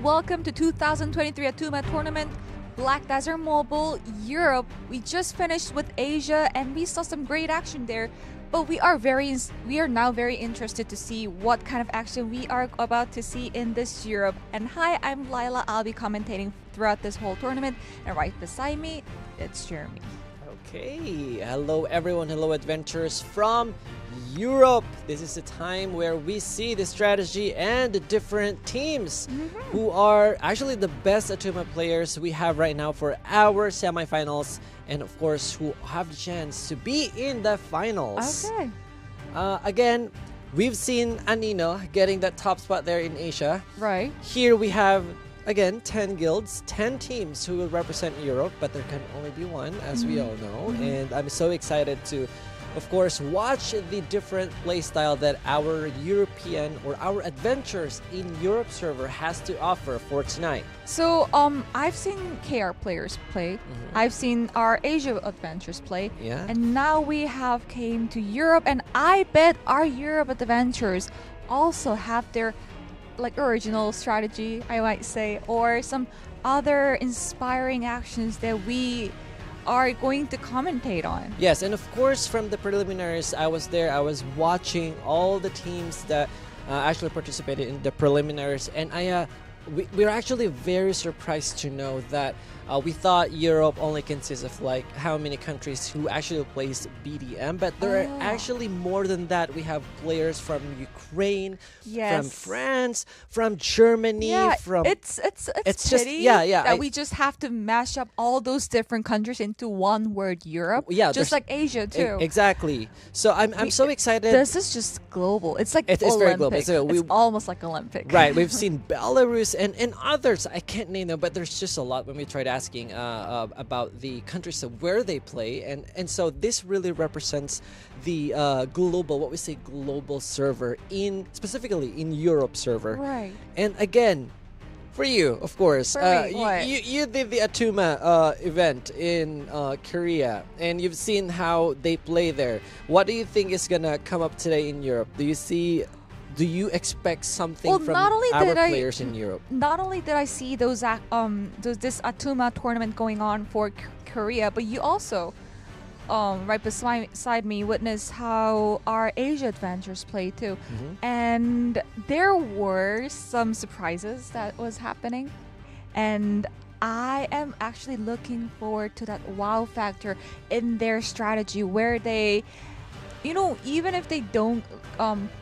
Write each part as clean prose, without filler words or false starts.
welcome to 2023 Atumach Tournament, Black Desert Mobile, Europe. We just finished with Asia and we saw some great action there. But we are now very interested to see what kind of action we are about to see in this Europe. And hi, I'm Lila. I'll be commentating throughout this whole tournament. And right beside me, it's Jeremy. Okay, hello everyone, hello adventurers from Europe. This is the time where we see the strategy and the different teams who are actually the best Atumach players we have right now for our semifinals, and of course who have the chance to be in the finals. Okay. Again, we've seen Anino getting that top spot there in Asia. Right. Here we have again 10 guilds, 10 teams who will represent Europe, but there can only be one, as we all know. And I'm so excited to, of course, watch the different playstyle that our European or our adventurers in Europe server has to offer for tonight. So I've seen KR players play. I've seen our Asia adventures play. Yeah. And now we have came to Europe, and I bet our Europe adventures also have their original strategy, I might say, or some other inspiring actions that we are going to commentate on. Yes, and of course from the preliminaries, I was there, I was watching all the teams that actually participated in the preliminaries, and we're actually very surprised to know that we thought Europe only consists of like how many countries who actually plays BDM, but there are actually more than that. We have players from Ukraine, from France, from Germany, from it's just pity that we just have to mash up all those different countries into one word, Europe. Yeah, just like Asia too. Exactly. So I'm so excited. This is just global. It's like it's very global. So it's almost like Olympic. Right. We've seen Belarus and others. I can't name them, but there's just a lot when we tried asking about the countries where they play, and so this really represents the global, what we say, global server specifically in Europe server. Right. And again, for you, of course, you did the Atumach event in Korea, and you've seen how they play there. What do you think is gonna come up today in Europe? Do you expect something from our players in Europe? Not only did I see this Atumach tournament going on for Korea, but you also, right beside me, witnessed how our Asia adventures play too. And there were some surprises that was happening. And I am actually looking forward to that wow factor in their strategy where they, even if they don't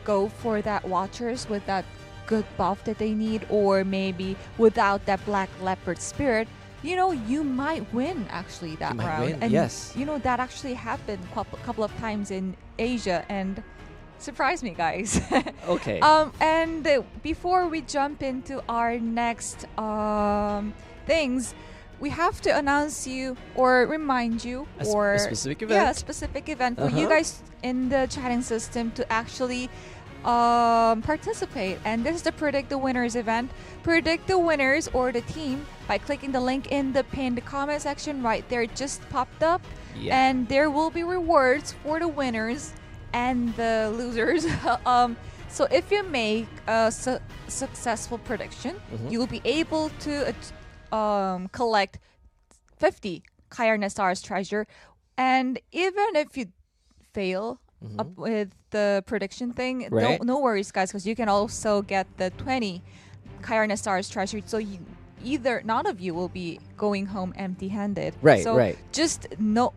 go for that Watchers with that good buff that they need, or maybe without that Black Leopard spirit, you might win actually that round. And yes. That actually happened a couple of times in Asia and surprised me, guys. Okay. And before we jump into our next things, we have to announce you or remind you a specific event. Yeah, a specific event for you guys in the chatting system to actually participate. And this is the Predict the Winners event. Predict the winners or the team by clicking the link in the pinned comment section right there. It just popped up. Yeah. And there will be rewards for the winners and the losers. So if you make a successful prediction, you will be able to collect 50 Kair Nassar's treasure, and even if you fail up with the prediction thing, no worries, guys, because you can also get the 20 Kair Nassar's treasure. So none of you will be going home empty-handed. Right. So right. Just no,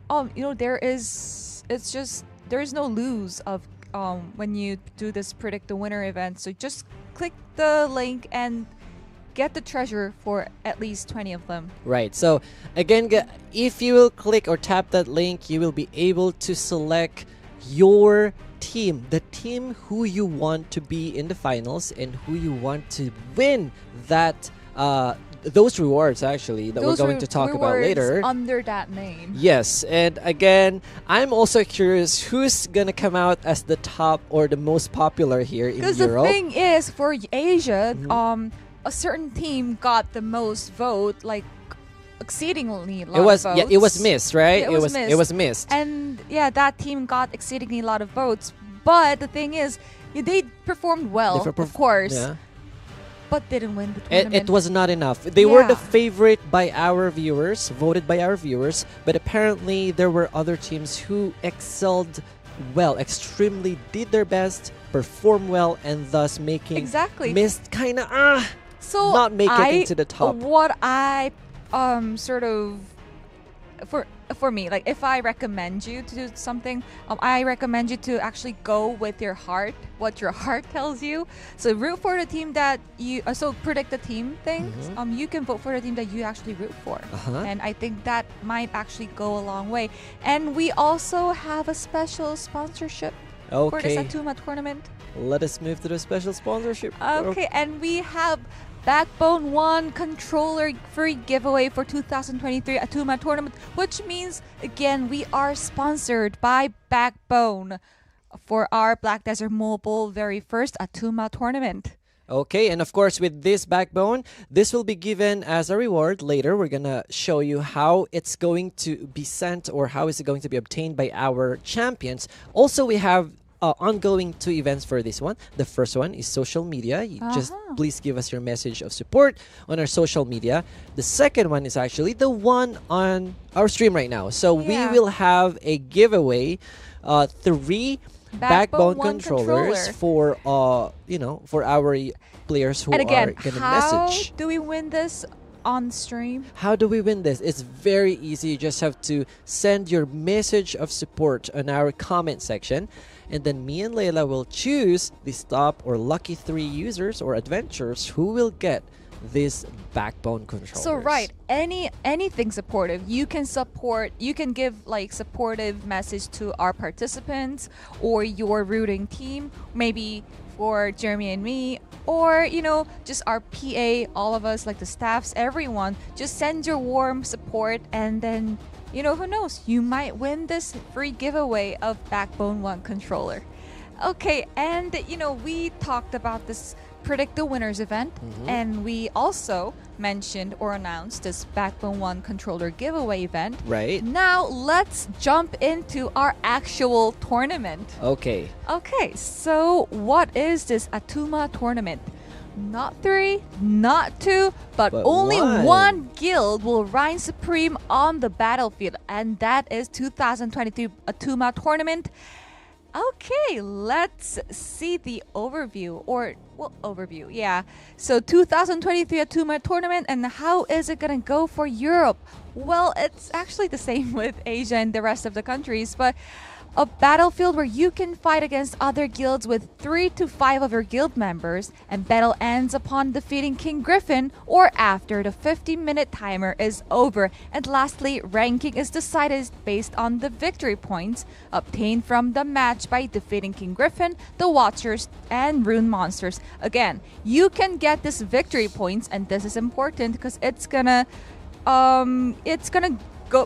there is no lose of when you do this Predict the Winner event. So just click the link and get the treasure for at least 20 of them. Right. So again, if you will click or tap that link, you will be able to select your team, the team who you want to be in the finals and who you want to win that those rewards actually that we're going to talk about later under that name. Yes. And again, I'm also curious who's gonna come out as the top or the most popular here in Europe. Because the thing is, for Asia, a certain team got the most vote, like exceedingly a lot of votes. Yeah, it was missed, right? Yeah, it was missed. And yeah, that team got exceedingly a lot of votes. But the thing is, they performed well, of course. Yeah. but didn't win the tournament. It was not enough. They were the Yeah. favorite by our viewers, voted by our viewers, but apparently there were other teams who excelled well, extremely did their best, performed well, and thus making Exactly. missed kind of So not make it into the top. What I sort of for me, like if I recommend you to do something, I recommend you to actually go with your heart, what your heart tells you. So root for the team that you so predict the team things. You can vote for the team that you actually root for. And I think that might actually go a long way. And we also have a special sponsorship for this Okay, Atumach tournament. let us move to the special sponsorship. Okay, and we have Backbone 1 controller free giveaway for 2023 Atumach tournament, which means, again, we are sponsored by Backbone for our Black Desert Mobile very first Atumach tournament. Okay, and of course, with this backbone, this will be given as a reward later. We're gonna show you how it's going to be sent or how is it going to be obtained by our champions. Also, we have ongoing 2 events for this one. The first one is social media. You just please give us your message of support on our social media. The second one is actually the one on our stream right now. So we will have a giveaway, 3 backbone controllers for for our players who And again, are gonna how message. do we win this on stream? How do we win this? It's very easy. You just have to send your message of support on our comment section, and then me and Layla will choose the top or lucky 3 users or adventurers who will get this backbone controllers. So anything supportive. You can give like supportive message to our participants or your rooting team, maybe for Jeremy and me, or just our PA, all of us, like the staffs, everyone. Just send your warm support, and then who knows, you might win this free giveaway of Backbone 1 controller. Okay, and we talked about this Predict the Winners event, and we also mentioned or announced this Backbone 1 controller giveaway event. Right. Now let's jump into our actual tournament. Okay. Okay, so what is this Atumach tournament? Not 3, not 2, but only 1 guild will reign supreme on the battlefield, and that is 2023 Atumach tournament. Okay, let's see the overview, yeah. So 2023 Atumach tournament, and how is it gonna go for Europe? Well, it's actually the same with Asia and the rest of the countries, but a battlefield where you can fight against other guilds with 3 to 5 of your guild members, and battle ends upon defeating King Griffin or after the 50-minute timer is over. And lastly, ranking is decided based on the victory points obtained from the match by defeating King Griffin, the Watchers, and Rune Monsters. Again, you can get this victory points, and this is important because it's gonna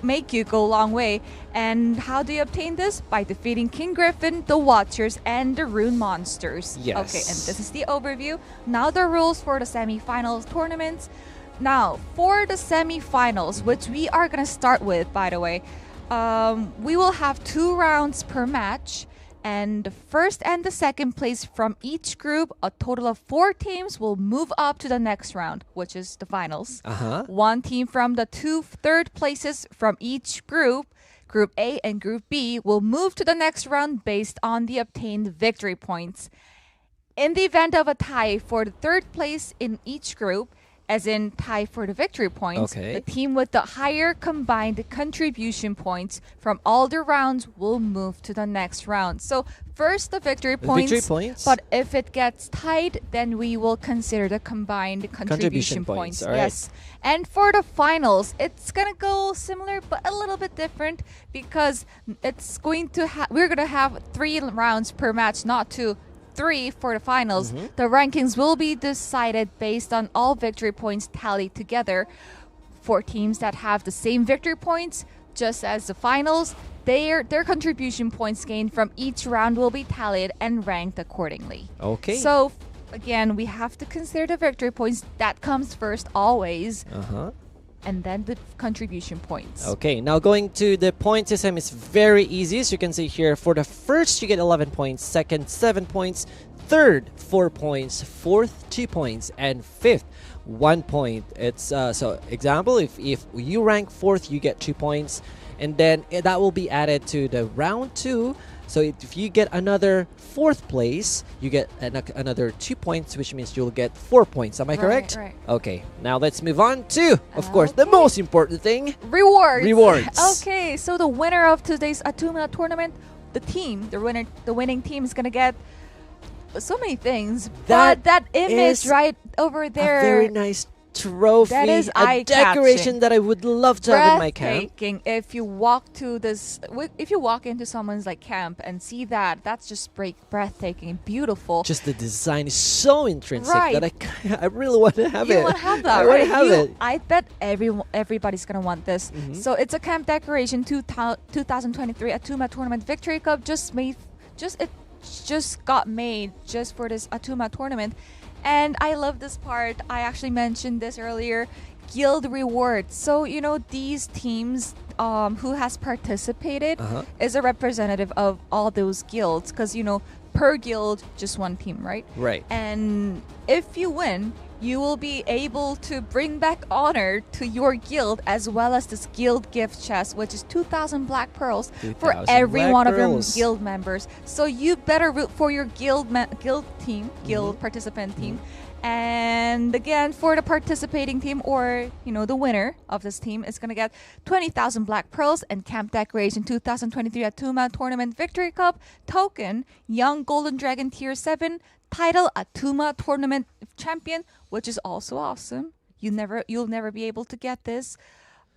make you go a long way. And how do you obtain this? By defeating King Griffin, the Watchers, and the Rune Monsters. Yes. Okay, and this is the overview. Now the rules for the semifinals tournaments. Now, for the semifinals, which we are going to start with, by the way, we will have 2 rounds per match. And the first and the second place from each group, a total of 4 teams, will move up to the next round, which is the finals. 1 team from the 2 third places from each group, Group A and Group B, will move to the next round based on the obtained victory points. In the event of a tie for the 3rd place in each group, as in tie for the victory points, the team with the higher combined contribution points from all the rounds will move to the next round. So first the victory points, but if it gets tied, then we will consider the combined contribution points. Right. Yes. And for the finals, it's gonna go similar but a little bit different, because it's going to we're gonna have 3 rounds per match, not 2. 3 for the finals. The rankings will be decided based on all victory points tallied together. For teams that have the same victory points, just as the finals, their contribution points gained from each round will be tallied and ranked accordingly. Okay. So again, we have to consider the victory points. That comes first always. and then the contribution points. Okay, now going to the point system is very easy. So you can see here, for the first you get 11 points, second 7 points, third 4 points, fourth 2 points, and fifth 1 point. It's so example, if you rank fourth, you get 2 points, and then that will be added to the round 2. So if you get another fourth place, you get another 2 points, which means you'll get 4 points. Am I correct? Right. Okay, now let's move on to, of course, the most important thing. Rewards. Okay, so the winner of today's Atumach tournament, the winning team is gonna get so many things. But that image right over there, a very nice trophy, that is a decoration that I would love to have in my camp. If you walk into someone's like camp and see that, that's just breathtaking, beautiful. Just the design is so intrinsic Right. that I really want to have it. You want to have that, I right? want to have it. I bet everybody's gonna want this. So it's a camp decoration 2023 Atumach Tournament Victory Cup, just got made just for this Atumach tournament. And I love this part. I actually mentioned this earlier. Guild rewards. So, these teams who has participated is a representative of all those guilds. Because, per guild, just one team, right? Right. And if you win, you will be able to bring back honor to your guild, as well as this guild gift chest, which is 2,000 black pearls for every one of your guild members. So you better root for your guild participant team. And again, for the participating team, or the winner of this team, is gonna get 20,000 black pearls and camp decoration 2023 Atumach Tournament Victory Cup token, Young Golden Dragon Tier 7 title Atumach Tournament Champion, which is also awesome. You'll never be able to get this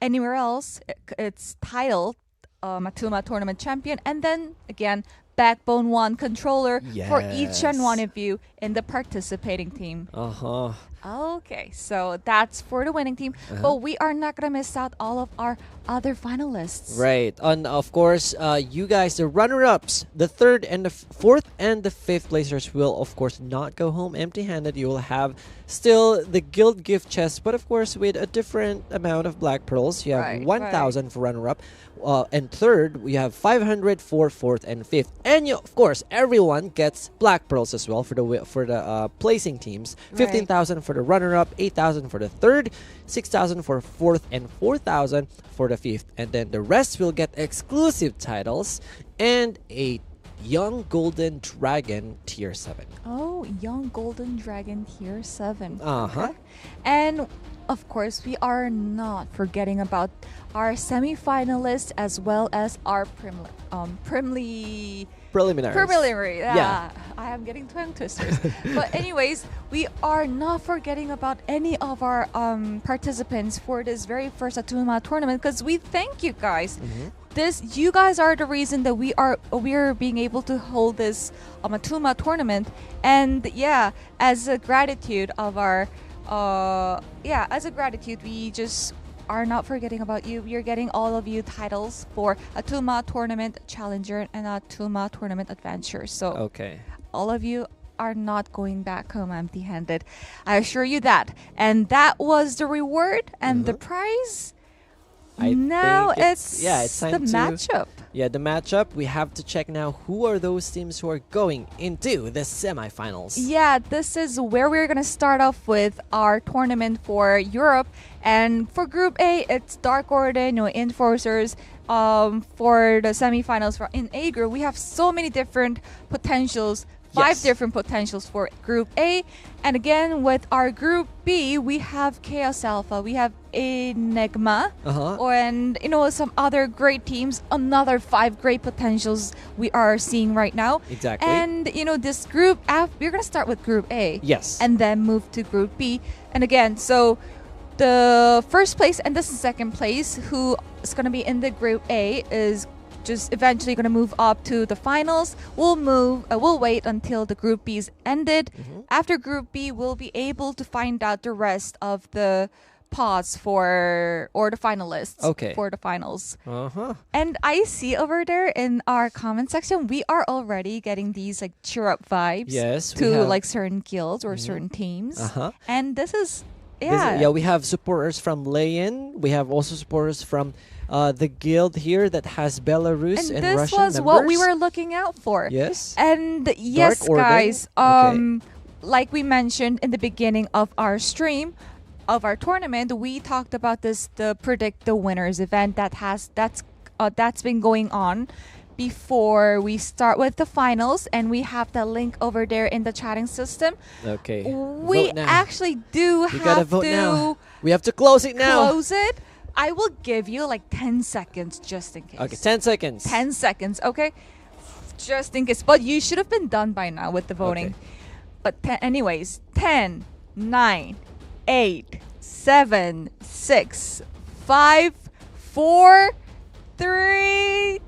anywhere else. It's titled Atumach Tournament Champion, and then again, Backbone 1 controller for each and one of you in the participating team. Okay, so that's for the winning team, but we are not gonna miss out all of our other finalists. Right, and of course, you guys, the runner-ups, the third and the fourth and the fifth placers will of course not go home empty-handed. You will have still the guild gift chest, but of course with a different amount of black pearls. You have 1,000 for runner-up, and third we have 500 for fourth and fifth, and of course everyone gets black pearls as well for the placing teams. 15,000 for the runner-up, 8,000 for the third, 6,000 for fourth, and 4,000 for the fifth. And then the rest will get exclusive titles and a Young Golden Dragon Tier 7. Oh, Young Golden Dragon Tier 7. Okay. And of course, we are not forgetting about our semi-finalists as well as our preliminary. Yeah. I am getting tongue twisters. But anyways, we are not forgetting about any of our participants for this very first Atumach tournament, because we thank you guys. You guys are the reason that we are being able to hold this Atumach tournament. And as a gratitude we just are not forgetting about you. We are getting all of you titles for Atumach Tournament Challenger and Atumach Tournament Adventure. So all of you are not going back home empty-handed. I assure you that. And that was the reward and the prize. Now it's time the matchup. The matchup. We have to check now who are those teams who are going into the semifinals. This is where we're going to start off with our tournament for Europe. And for Group A, it's Dark Order, Enforcers. For the semifinals in A group, we have so many different potentials. 5 different potentials for Group A. And again, with our Group B, we have Chaos Alpha, we have Enigma, and some other great teams. Another 5 great potentials we are seeing right now. Exactly. And this Group F, we're gonna start with Group A. Yes. And then move to Group B. And again, so the first place and the second place, who is gonna be in the Group A, is just eventually going to move up to the finals. We'll wait until the Group B is ended. After Group B, we'll be able to find out the rest of the pods or the finalists for the finals. And I see over there in our comment section, we are already getting these cheer up vibes to certain guilds or certain teams. And this is Yeah. We have supporters from Leyen. We have also supporters from the guild here that has Belarus and this Russian was members. what we were looking out for. Yes. And yes, Order. guys, Okay. like we mentioned in the beginning of our stream, of our tournament, we talked about the predict the winners event that's been going on before we start with the finals, and we have the link over there in the chatting system. Okay. We Vote now. actually do We gotta have vote to now. We have to close it now. close it. I will give you like 10 seconds just in case. Okay, 10 seconds. 10 seconds, okay? Just in case. But you should have been done by now with the voting. Okay. But anyways, 10, 9, 8, 7, 6, 5, 4, 3,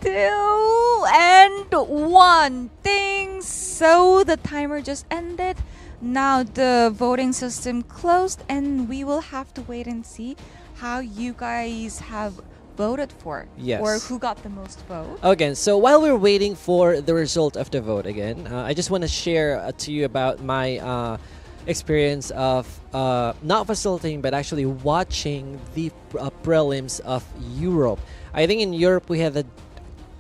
2, and 1. Ding! So the timer just ended. Now the voting system closed, and we will have to wait and see how you guys have voted for. Yes. Or who got the most vote. Again, so while we're waiting for the result of the vote again, I just want to share to you about my experience of not facilitating but actually watching the prelims of Europe. I think in Europe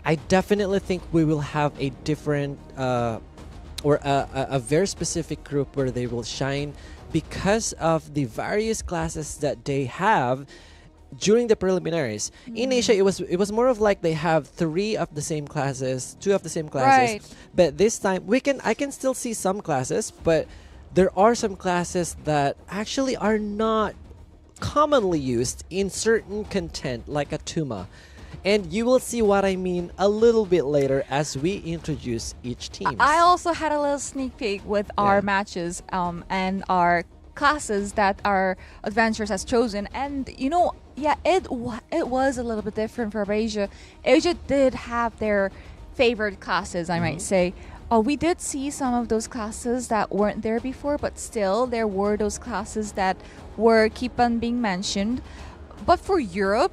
I definitely think we will have a different or a very specific group where they will shine because of the various classes that they have during the preliminaries. In Asia, it was more of like they have 3 of the same classes, 2 of the same classes. Right. But this time I can still see some classes, but there are some classes that actually are not commonly used in certain content like Atumach. And you will see what I mean a little bit later as we introduce each team. I also had a little sneak peek with our matches and our classes that our adventurers has chosen, and it was a little bit different for Asia. Asia did have their favorite classes, I might say. We did see some of those classes that weren't there before, but still there were those classes that were keep on being mentioned. But for Europe,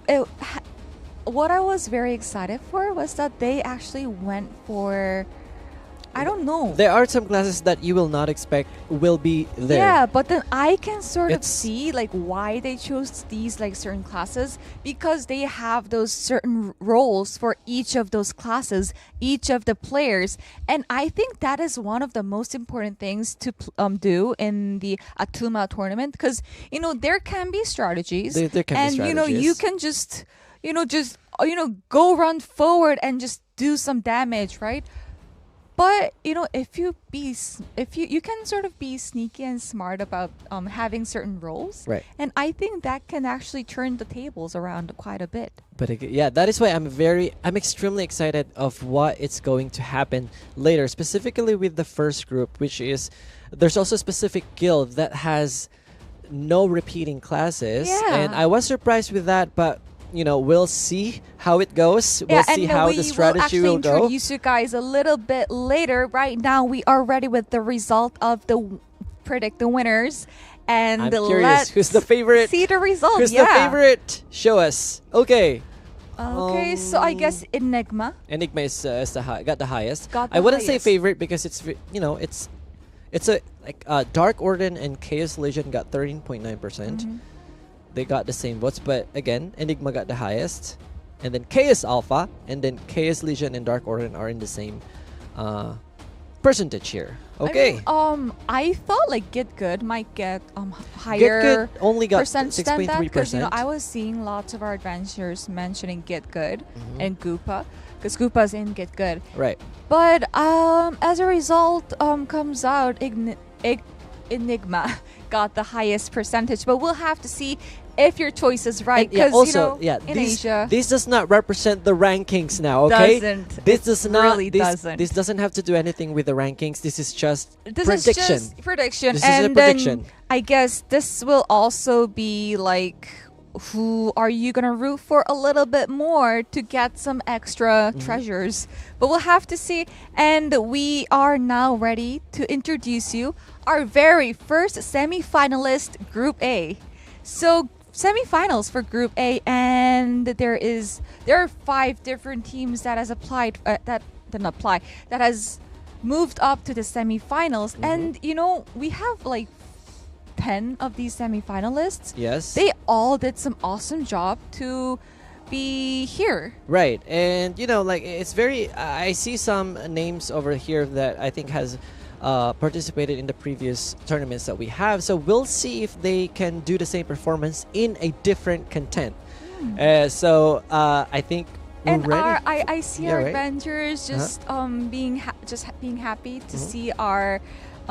what I was very excited for was that they actually went for, I don't know. There are some classes that you will not expect will be there. Yeah, but then I can sort of see like why they chose these like certain classes, because they have those certain roles for each of those classes, each of the players, and I think that is one of the most important things to do in the Atumach tournament, because there can be strategies, There can be strategies. you can just go run forward and just do some damage, right? But if you can sort of be sneaky and smart about having certain roles, right? And I think that can actually turn the tables around quite a bit. But yeah, that is why I'm extremely excited of what it's going to happen later, specifically with the first group, which is there's also a specific guild that has no repeating classes, and I was surprised with that, but we'll see how it goes. We'll see how the strategy will go. We'll introduce you guys a little bit later. Right now, we are ready with the result of the predict the winners. And I'm curious, who's the favorite? See the result. Who's the favorite? Show us. Okay. Okay, so I guess Enigma. Enigma is got the highest. Got I wouldn't say highest. favorite because it's a Dark Order and Chaos Legion got 13.9%. They got the same votes, but again, Enigma got the highest, and then Chaos Alpha, and then Chaos Legion and Dark Order are in the same percentage here. Okay. I thought like Get Good might get higher. Get Good only got percent than that, because 6.3%. I was seeing lots of our adventurers mentioning Get Good and Goopa, because Goopa's in Get Good. Right. But as a result, comes out Enigma got the highest percentage, but we'll have to see if your choice is right. Because in Asia, this does not represent the rankings now. Okay, doesn't. This does not. Really doesn't. This doesn't have to do anything with the rankings. This is just prediction. This is just prediction. This and is a prediction. Then I guess this will also be like, who are you gonna root for a little bit more to get some extra treasures? But we'll have to see. And we are now ready to introduce you our very first semi-finalist, Group A. So semi-finals for Group A, and there are 5 different teams that has applied that has moved up to the semi-finals, and we have like 10 of these semifinalists, Yes. they all did some awesome job to be here. Right, and you know, like it's very. I see some names over here that I think has participated in the previous tournaments that we have. So we'll see if they can do the same performance in a different content. So I think we're And ready. I see Yeah, our right? adventurers just being being happy to see our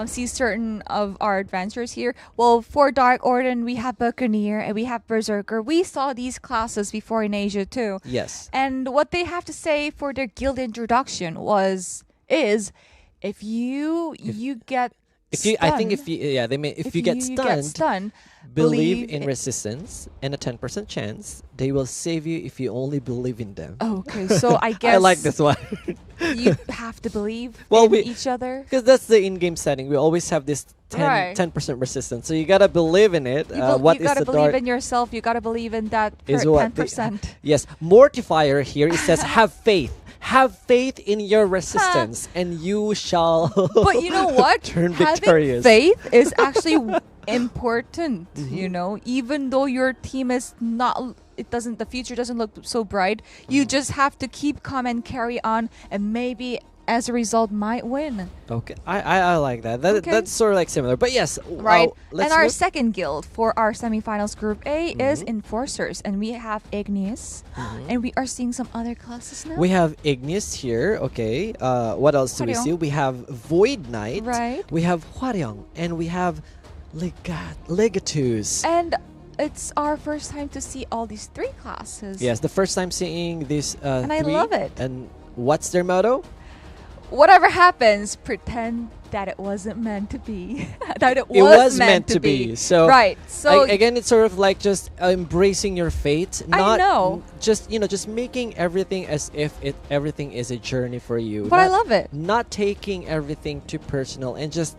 see certain of our adventures here. Well, for Dark Order, we have Buccaneer and we have Berserker. We saw these classes before in Asia too. Yes. And what they have to say for their guild introduction is if you get If you, I think if stunned, you, yeah, they may. If you get stunned, believe in it- resistance and a 10% chance they will save you if you only believe in them. Okay, so I guess I like this one. you have to believe Well, in we- each other. Because that's the in-game setting. We always have this 10, Right. 10% resistance. So you gotta believe in it. What You is gotta the believe dark? in yourself. You gotta believe in that Is what the- 10%. Yes, Mortifier here. It says have faith. Have faith in your resistance, and you shall. But you know what? Turn Having victorious. faith is actually important. Mm-hmm. You know, even though your team is not, it doesn't. The future doesn't look so bright. You just have to keep calm and carry on, and maybe as a result might win. Okay, I like that. Okay. That's sort of like similar, but yes. Right. Let's And our look. second guild for our semifinals group A is Mhm. Enforcers, and we have Igneous, Mhm. and we are seeing some other classes now. We have Ignis here. Okay. What else do we Hwaryong. see? We have Void Knight. Right. We have Hwaryong, and we have Legatus. And it's our first time to see all these three classes. Yes, the first time seeing these And I three. love it. And what's their motto? Whatever happens, pretend that it wasn't meant to be. That it Was meant to be. So right. So again, it's sort of like just embracing your fate. I Not know. Just just making everything as if everything is a journey for you. but I Not- love it. Not taking everything too personal and just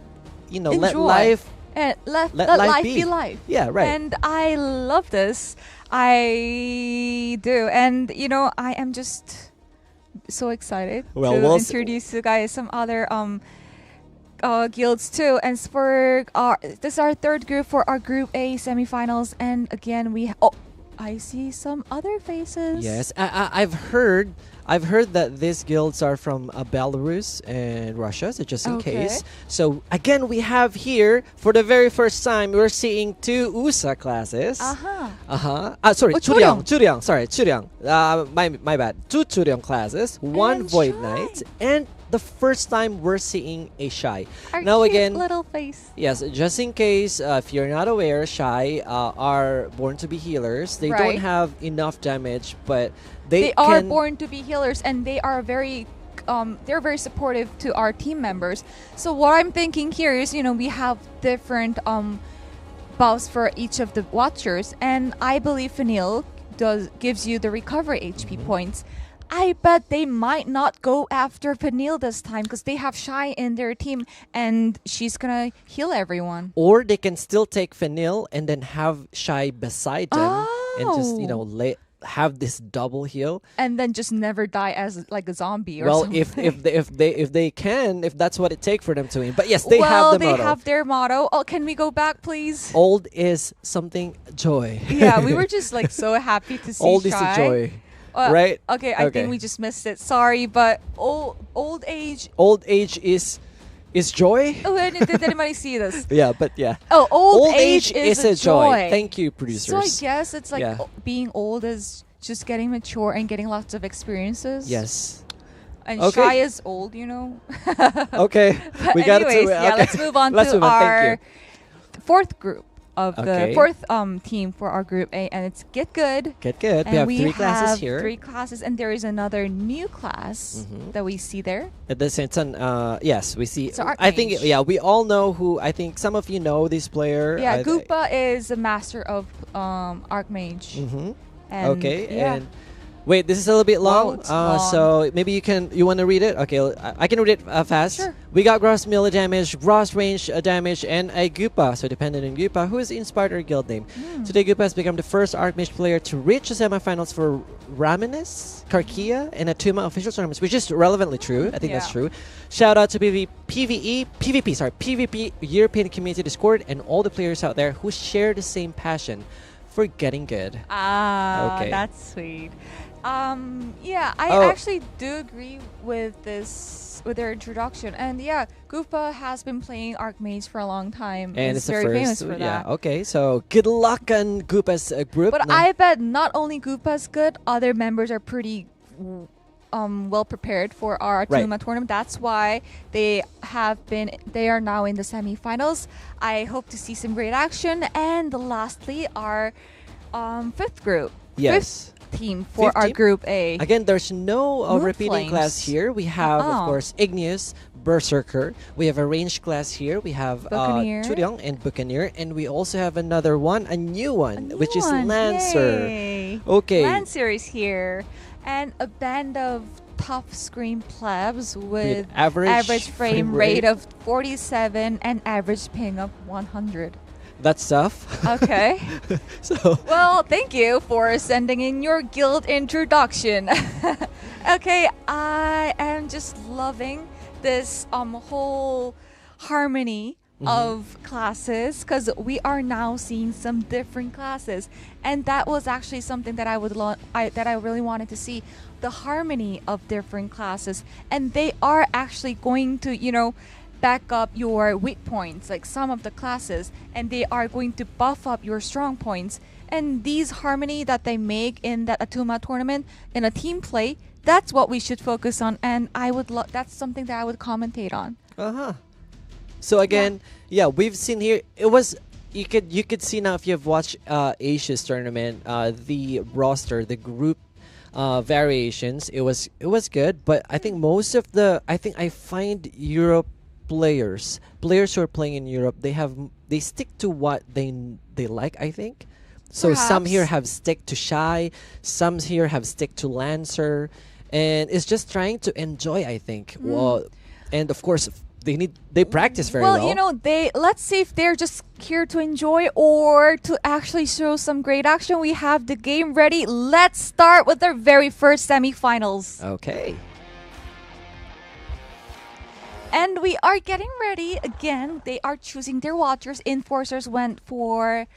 let Enjoy. life. And let Let life life be. be. life. Yeah, right. And I love this. I do. And I am just so excited Well, to we'll s- introduce you guys some other guilds too. And for this is our third group for our Group A semifinals. And again, I see some other faces. Yes, I've heard that these guilds are from Belarus and Russia, so just in Okay. case. So again, we have here for the very first time we're seeing two USA classes. Sorry, Oh, Churyong. Sorry, Churyong. My bad. Two Churyong classes, one And Void Shy. Knight, and the first time we're seeing a Shy. Our Now cute again, little face. yes, just in case if you're not aware, Shy are born to be healers. They don't Right. have enough damage, but they Are can. born to be healers, and they are they're very supportive to our team members. So what I'm thinking here is, we have different buffs for each of the watchers, and I believe Fanil gives you the recovery HP Mm-hmm. points. I bet they might not go after Fanil this time because they have Shy in their team, and she's gonna heal everyone. Or they can still take Fanil and then have Shy beside them and just Oh. have this double heal. And then just never die as like a zombie or Well, something. if they can, if that's what it takes for them to win. But yes, they have the they motto. have their motto. Oh, can we go back, please? Old is something joy. Yeah, we were just like so happy to see Old is Shy. a joy, Uh, right? Okay, I Okay. think we just missed it. Sorry, but old age. Old age is joy. Oh, did anybody see this? Yeah, but yeah. Oh, old age is a joy. Thank you, So I producers. guess it's like Yeah. being old is just getting mature and getting lots of experiences. Yes. And Okay. Shy is old, Okay. But we got to. anyways, yeah, Okay. let's move on Let's to move on. Thank our you. fourth group of Okay. the fourth team for our Group A, and it's Get Good. Get good. And We have three classes have here. Three classes, and there is another new class Mhm. that we see there. At the same time, yes, we see. It's an I think, Archmage. yeah, we all know who. I think some of you know this player. Yeah, Goopa is a master of Archmage. Mm-hmm. And Okay, yeah. and Wait, this is a little bit Wow, long. it's long. So maybe you want to read it? Okay, I can read it fast. Sure. We got gross melee damage, gross range damage, and a Goopa. So dependent on Goopa, who is inspired our guild name. Today, Goopa has become the first Archmage player to reach the semifinals for Ramenes, Karkia, and Atumach official tournaments, which is relevantly true. I think that's Yeah. true. Shout out to PvP European Community Discord and all the players out there who share the same passion for getting good. Okay. That's sweet. Yeah, I Oh. actually do agree with their introduction. And yeah, Goopa has been playing Archmage for a long time. And it's the very first, famous for that. Okay, so good luck on Goopa's group. But I bet not only Goopa's good, other members are pretty well prepared for our Right. Atumach tournament. That's why they are now in the semifinals. I hope to see some great action. And lastly, our fifth group. Yes. Team for Fifth our team? group A. Again, there's no Moon repeating class Flames. here. We have, of Oh. course, Igneous, Berserker. We have a ranged class here. We have Buccaneer. Churyong and Buccaneer. And we also have another one, a new one, A which new is one. Lancer. Yay. Okay. Lancer is here. And a band of tough scream plebs with average frame rate of 47 and average ping of 100. That's tough. Okay. So, Well, thank you for sending in your guild introduction. Okay, I am just loving this whole harmony of classes, because we are now seeing some different classes, and that was actually something that that I really wanted to see, the harmony of different classes, and they are actually going to back up your weak points, like some of the classes, and they are going to buff up your strong points. And these harmony that they make in that Atumach tournament in a team play, that's what we should focus on, and that's something that I would commentate on. So again, we've seen here. It was you could see now if you've watched Asia's tournament, the roster, the group variations. It was good, but I think most of I find Europe players who are playing in Europe, they stick to what they like. I think. So some here have stick to Shy, some here have stick to Lancer, and it's just trying to enjoy. I think. Well, and of course. They practice very well. Let's see if they're just here to enjoy or to actually show some great action. We have the game ready. Let's start with our very first semifinals. Okay. And we are getting ready again. They are choosing their watchers. Enforcers went for,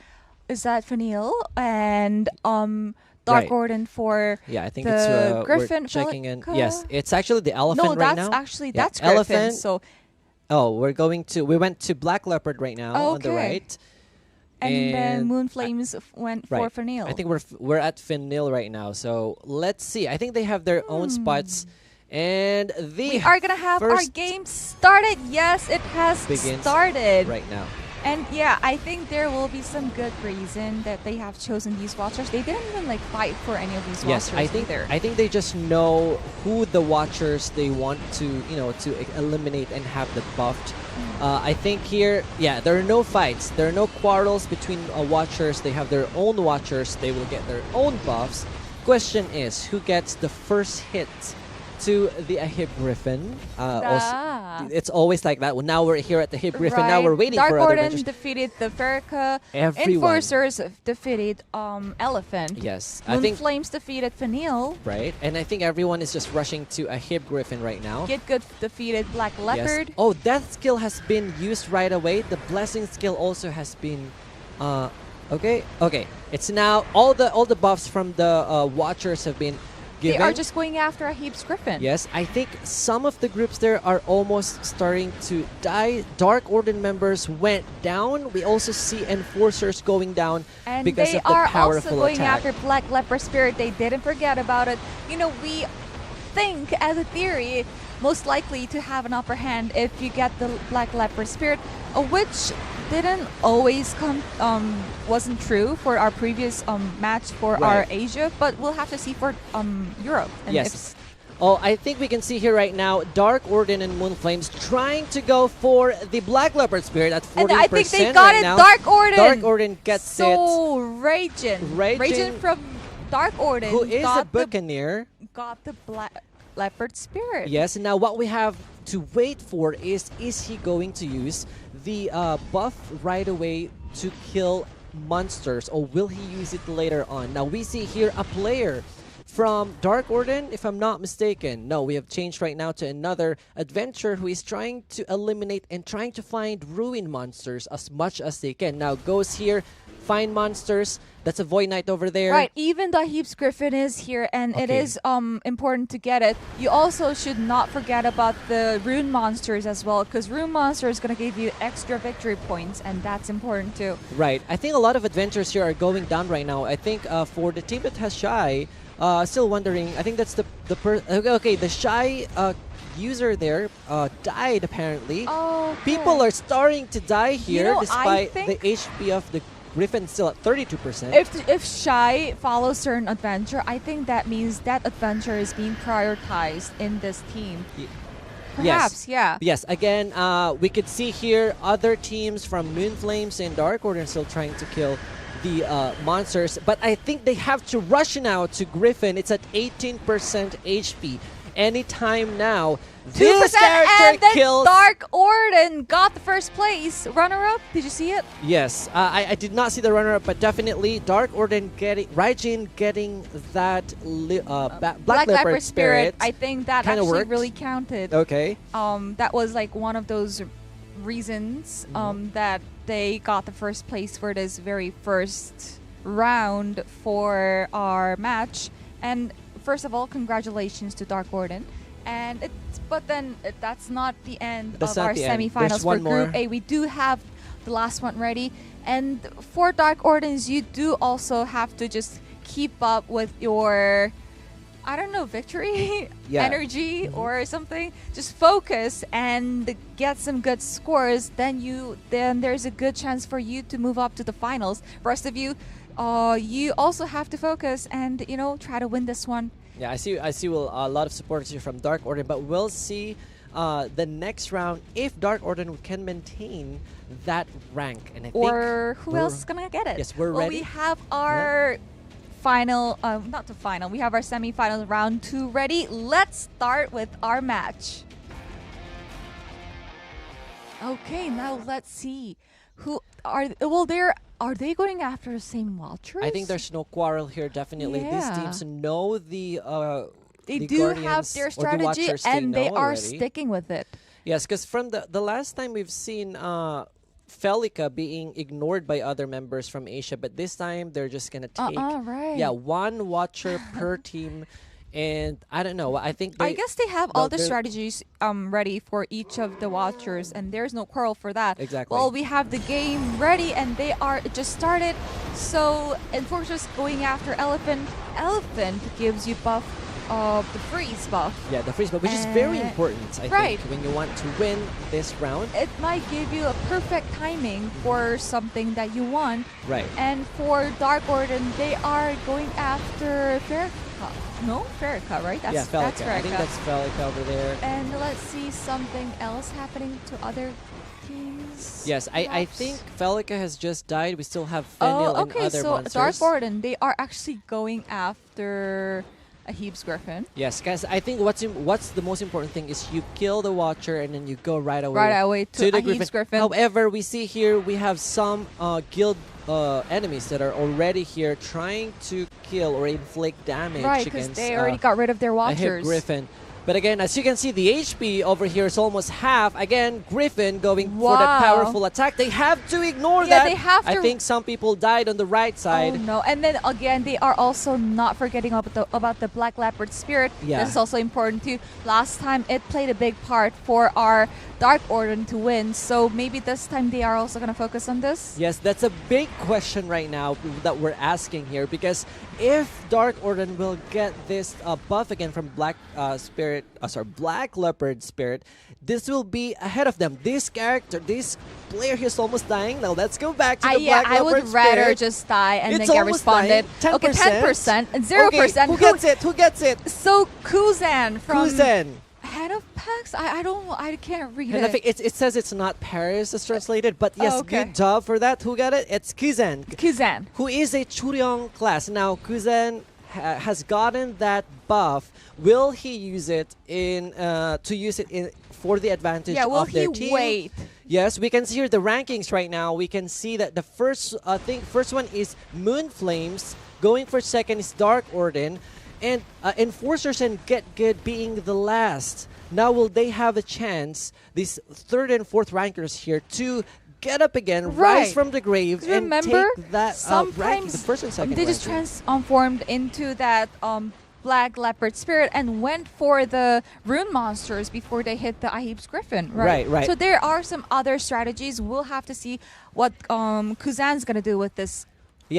is that Fanil? And Dark Right. Gordon for I think the it's Griffin. we're checking in. Pelican? Yes, it's actually the elephant No, right that's now. actually Yeah, that's Griffin. elephant. So we went to Black Leopard right now on the Okay. right. and then Moon Flames went for Right. Fanil. I think we're at Finil right now. So let's see. I think they have their own spots, and we are gonna have our first game started. Yes, it has begins started. right now. And yeah, I think there will be some good reason that they have chosen these watchers. They didn't even fight for any of these Yes, watchers I either. think they just know who the watchers they want to eliminate and have the buffed. I think here, there are no fights, there are no quarrels between watchers. They have their own watchers. They will get their own buffs. Question is, who gets the first hit to the Ahib Griffin? It's always like that. Well, now we're here at the Ahib Griffin. Now we're waiting Dark for other Gordon adventures. defeated the Verka. Everyone. Enforcers defeated Elephant. Yes, Moon I think Flames defeated Fanil. right, and I think everyone is just rushing to Ahib Griffin right now. Get Good defeated Black Leopard. Yes. Oh, that skill has been used right away. The blessing skill also has been okay. It's now all the buffs from the watchers have been given. They are just going after Ahib's Griffin. Yes, I think some of the groups there are almost starting to die. Dark Order members went down. We also see Enforcers going down And because they of the are powerful also going attack. after Black Leopard Spirit. They didn't forget about it. We think, as a theory, most likely to have an upper hand if you get the Black Leopard Spirit, which didn't always wasn't true for our previous match for our Right. Asia, but we'll have to see for Europe. And Yes. Oh, I think we can see here right now Dark Order and Moon Flames trying to go for the Black Leopard Spirit at 40%. And I think they got right it. now. Dark Order. Dark Order gets it. So Ragin Ragin from Dark Orden who is a got Buccaneer. got the Black Leopard Spirit. Yes, now what we have to wait for is he going to use the buff right away to kill monsters, or will he use it later on? Now we see here a player from Dark Orden, if I'm not mistaken. No, we have changed right now to another adventurer who is trying to eliminate and trying to find ruin monsters as much as they can. Now goes here, find monsters. That's a Void Knight over there. Right, even the Heaps Griffin is here, and it is important to get it. You also should not forget about the rune monsters as well, because rune monster is going to give you extra victory points, and that's important too. Right. I think a lot of adventures here are going down right now. I think for the team that has Shy, still wondering. I think that's the the Shy user there died apparently. Oh, people are starting to die here, know, despite the HP of the Griffin still at 32%. If Shy follows certain adventure, I think that means that adventure is being prioritized in this team. Perhaps, yeah. Yes, again, we could see here other teams from Moonflames and Dark Order still trying to kill the monsters, but I think they have to rush now to Griffin. It's at 18% HP. Anytime now, this character and then kills. Dark Orden got the first place runner-up. Did you see it? Yes, I did not see the runner-up, but definitely Dark Orden getting Raijin getting that Black Leopard Spirit. I think that Kinda actually worked. really counted. Okay. That was like one of those reasons that they got the first place for this very first round for our match. And first of all, congratulations to Dark Orden. And that's not the end of our semifinals for Group A. We do have the last one ready. And for Dark Ordens, you do also have to just keep up with your, I don't know, victory energy or something. Just focus and get some good scores. Then there's a good chance for you to move up to the finals. Rest of you, you also have to focus and try to win this one. Yeah, I see a lot of supporters here from Dark Order, but we'll see the next round if Dark Order can maintain that rank. And who else is gonna get it? Yes, we're ready. We have our final, not the final. We have our semifinal round 2 ready. Let's start with our match. Okay, now let's see who are. Are they going after the same Watchers? I think there's no quarrel here, definitely. These teams know the they the do have their strategy, and they are sticking with it. Yes, because from the last time we've seen Felica being ignored by other members from Asia, but this time they're just gonna take one Watcher per team. And I don't know. I guess they have all the strategies ready for each of the Watchers, and there's no quarrel for that. Exactly. Well, we have the game ready, and they are just started. So, and for just going after Elephant gives you buff of the freeze buff. Yeah, the freeze buff, which is very important, I think, when you want to win this round. It might give you a perfect timing for something that you want. Right. And for Dark Orden, they are going after Ferica, right? Felica. That's Ferica. I think that's Felica over there. And let's see something else happening to other teams. Yes, I think Felica has just died. We still have Fenil and other monsters. Dark Orden, they are actually going after a Heaps Griffin. Yes, guys, I think what's the most important thing is you kill the Watcher and then you go right away to the Heaps Griffin. However, we see here we have some guild enemies that are already here trying to kill or inflict damage against. Right, because they already got rid of their Watchers. Griffin. But again, as you can see, the HP over here is almost half. Again, Griffin going for that powerful attack. They have to ignore that. They have to. I think some people died on the right side. Oh no! And then again, they are also not forgetting about the Black Leopard Spirit. Yeah. This is also important too. Last time, it played a big part for our Dark Orden to win. So maybe this time they are also going to focus on this. Yes, that's a big question right now that we're asking here, because if Dark Orden will get this buff again from Black Leopard Spirit, this will be ahead of them. This player here is almost dying. Now let's go back to the Black Leopard Spirit. I would rather just die and then get responded. 10%. Okay, 10% and 0%. Okay, who gets it? So Kuzan from Kuzan. Head of Pax? I can't read it. It says it's not Paris is translated, but yes, good job for that. Who got it? It's Kuzan. Kuzan. Who is a Churyong class. Now, Kuzan has gotten that buff, will he use it in for the advantage Yeah, will of their he team? wait? Yes, we can see here the rankings right now. We can see that the first one is Moon Flames. Going for second is Dark Orden, and Enforcers and Get Good being the last. Now will they have a chance, these third and fourth rankers here, to get up again, rise from the grave, and remember, take that ranking, the first and second they just ranking. transformed into that Black Leopard Spirit and went for the Rune Monsters before they hit the Ahib's Griffin. Right, Right. So there are some other strategies. We'll have to see what Kuzan's going to do with this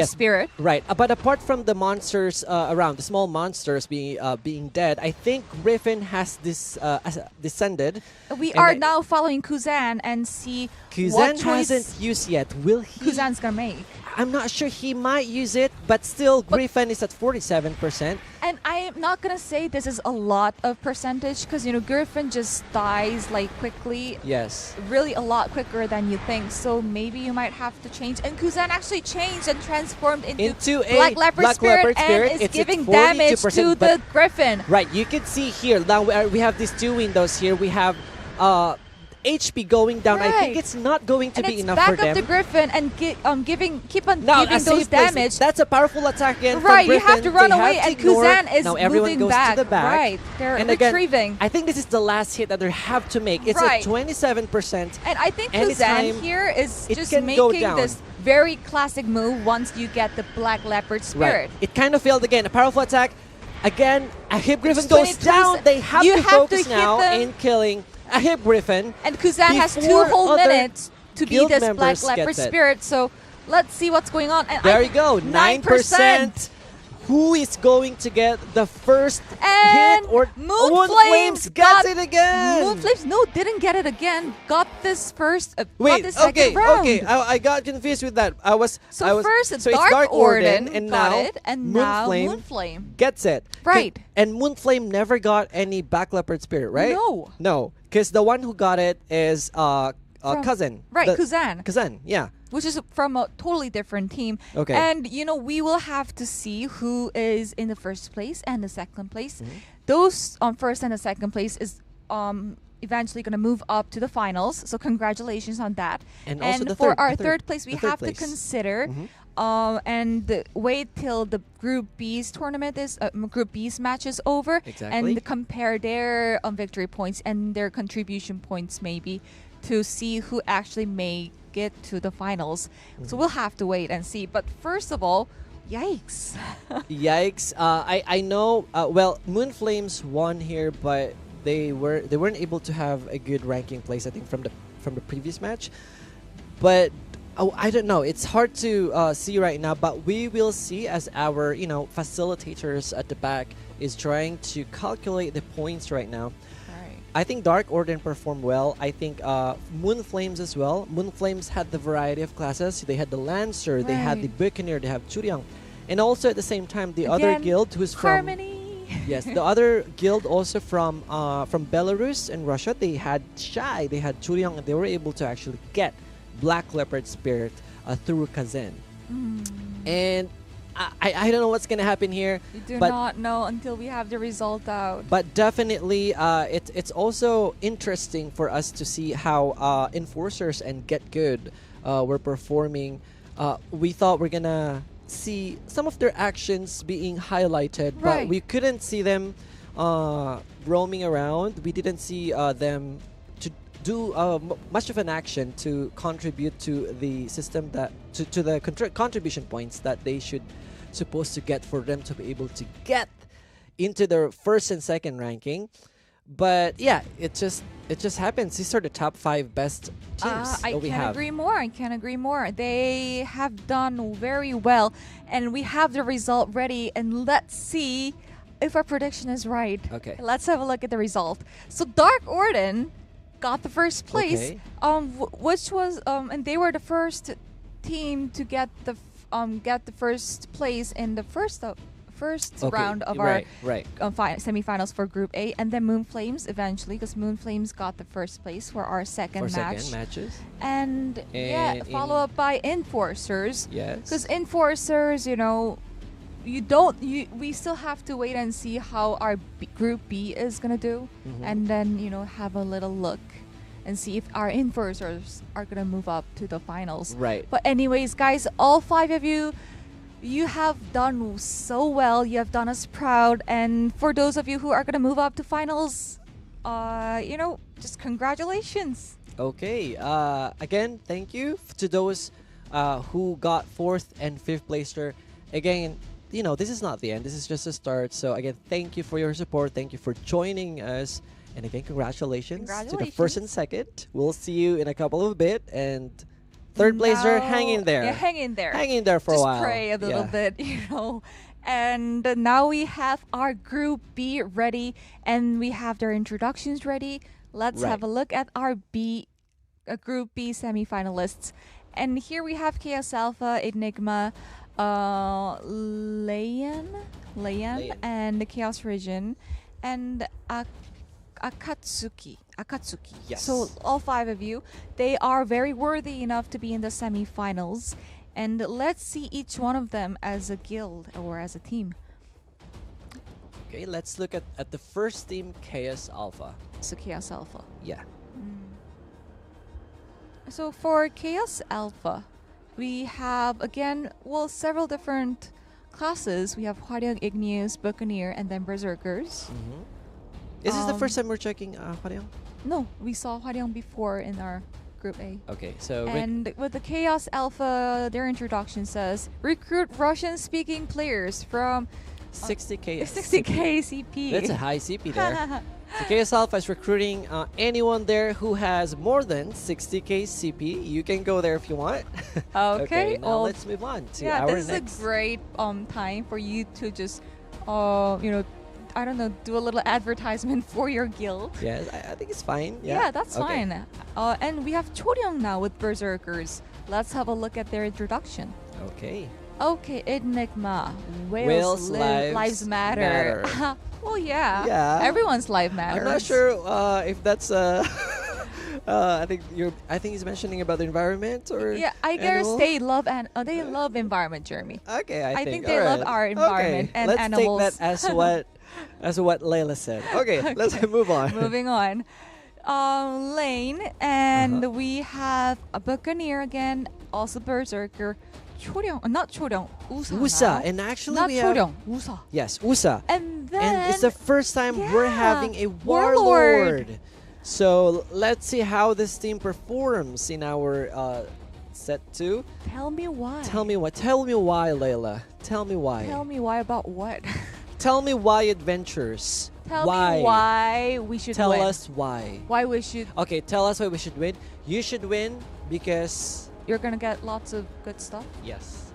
spirit. Right. But apart from the monsters around, the small monsters being dead, I think Griffin has descended. We are now following Kuzan and see Kuzan what choice hasn't used yet. Will he? Kuzan's going to make. I'm not sure, he might use it, but still Griffin is at 47%. And I'm not going to say this is a lot of percentage because, Griffin just dies like quickly. Yes. Really a lot quicker than you think. So maybe you might have to change. And Kuzan actually changed and transformed into a Black Leopard Spirit and is giving damage to the Griffin. Right, you can see here, now we have these two windows here. We have HP going down. I think it's not going to be enough for them. Back up the Griffin and keep on giving a those damage. That's a powerful attack again. Right, from you have to run away, and Kuzan is now everyone moving goes back. to the back. Right, they're and retrieving. Again, I think this is the last hit that they have to make. It's at 27%. And I think Kuzan here is just making this very classic move once you get the Black Leopard Spirit. Right. It kind of failed again. A powerful attack. Again, Ahib Griffin goes down. They have to focus now in killing Ahib Griffin. And Kuzan has 2 whole minutes to be this Black Leopard Spirit. So let's see what's going on. And there you go. 9%. Who is going to get the first hit? Or Moon Flames gets it again. Moon Flames, didn't get it again. Got this first. Wait, got this second round. okay. I got confused with that. So it's Dark Orden and got now it, and now Moon Flame gets it. Right. And Moon Flame never got any Black Leopard Spirit, right? No, because the one who got it is cousin. Right, Kuzan. Kuzan, yeah. Which is from a totally different team. Okay. And, we will have to see who is in the first place and the second place. Those on first and the second place is eventually going to move up to the finals. So congratulations on that. And also for our third place, we have to consider and wait till the Group B's tournament is Group B's match is over. Exactly. And compare their victory points and their contribution points maybe to see who actually may get to the finals. So we'll have to wait and see. But first of all, yikes. Yikes. I know, well, Moon Flames won here, but they weren't able to have a good ranking place, I think, from the previous match. But I don't know. It's hard to see right now, but we will see as our facilitators at the back is trying to calculate the points right now. I think Dark Orden performed well. I think Moon Flames as well. Moon Flames had the variety of classes. They had the Lancer, they had the Buccaneer, they have Churyang. And also at the same time, the other guild who's from... Harmony! Yes, the other guild also from Belarus and Russia, they had Shai, they had Churyang, and they were able to actually get Black Leopard Spirit through Kazan. And I don't know what's going to happen here. We do not know until we have the result out. But definitely, it's also interesting for us to see how Enforcers and Get Good were performing. We thought we're going to see some of their actions being highlighted, but we couldn't see them roaming around. We didn't see them to do much of an action to contribute to the system, that to the contribution points that they should supposed to get for them to be able to get into their first and second ranking. But yeah, it just happens. These are the top 5 best teams I can't agree more. They have done very well, and we have the result ready, and let's see if our prediction is right. Okay. Let's have a look at the result. So Dark Orden got the first place, which was and they were the first team to get the first place in the first round of our semifinals for Group A, and then Moon Flames eventually, because Moon Flames got the first place for our second matches. And yeah, follow up by Enforcers. Yes. Because Enforcers, we still have to wait and see how our group B is gonna do, and then have a little look and see if our inversers are gonna move up to the finals. Right. But anyways, guys, all 5 of you have done so well. You have done us proud, and for those of you who are gonna move up to finals, just congratulations. Okay. Again, thank you to those who got 4th and 5th placer. Again, this is not the end. This is just a start. So again, thank you for your support. Thank you for joining us. And again, congratulations to the 1st and 2nd. We'll see you in a couple of bit. And 3rd placer, hang in there. Yeah, hang in there. Hang in there for a while. Just pray a little bit, And now we have our Group B ready, and we have their introductions ready. Let's have a look at our Group B semifinalists. And here we have Chaos Alpha, Enigma, Leon, and the Chaos Region, and Akatsuki. Yes. So all 5 of you, they are very worthy enough to be in the semifinals. And let's see each one of them as a guild or as a team. Okay, let's look at the first team, Chaos Alpha. So Chaos Alpha. Yeah. So for Chaos Alpha, we have, again, several different classes. We have Hwaryong, Igneous, Buccaneer, and then Berserkers. Is this the first time we're checking Hwaryong? No, we saw Hwaryong before in our Group A. Okay, so... And with the Chaos Alpha, their introduction says, recruit Russian-speaking players from 60k CP. That's a high CP there. So Chaos Alpha is recruiting anyone there who has more than 60k CP. You can go there if you want. Okay, now let's move on to our this next. is a great time for you to just, I don't know, do a little advertisement for your guild. Yeah, I think it's fine. Yeah, that's fine. And we have Choryong now with Berserkers. Let's have a look at their introduction. Okay. Okay, Enigma. Whales lives matter. Well, yeah. Everyone's life matters. I'm not sure if that's I think he's mentioning about the environment, or I guess they love environment, Jeremy. Okay, I think they love our environment and let's animals. Let's take that as what Layla said. Okay, let's move on. Moving on. Lane, and we have a Buccaneer again, also Berserker. Not Choryong, Usa, and actually not we have Choryong, Usa. Yes, Usa. And then it's the first time we're having a warlord. So let's see how this team performs in our set 2. Tell me why. Tell me why. Tell me why, Layla. Tell me why. Tell me why about what? Tell me why adventures. Tell me why we should Tell win. us why. Why we should. Okay, tell us why we should win. You should win because you're gonna get lots of good stuff. Yes.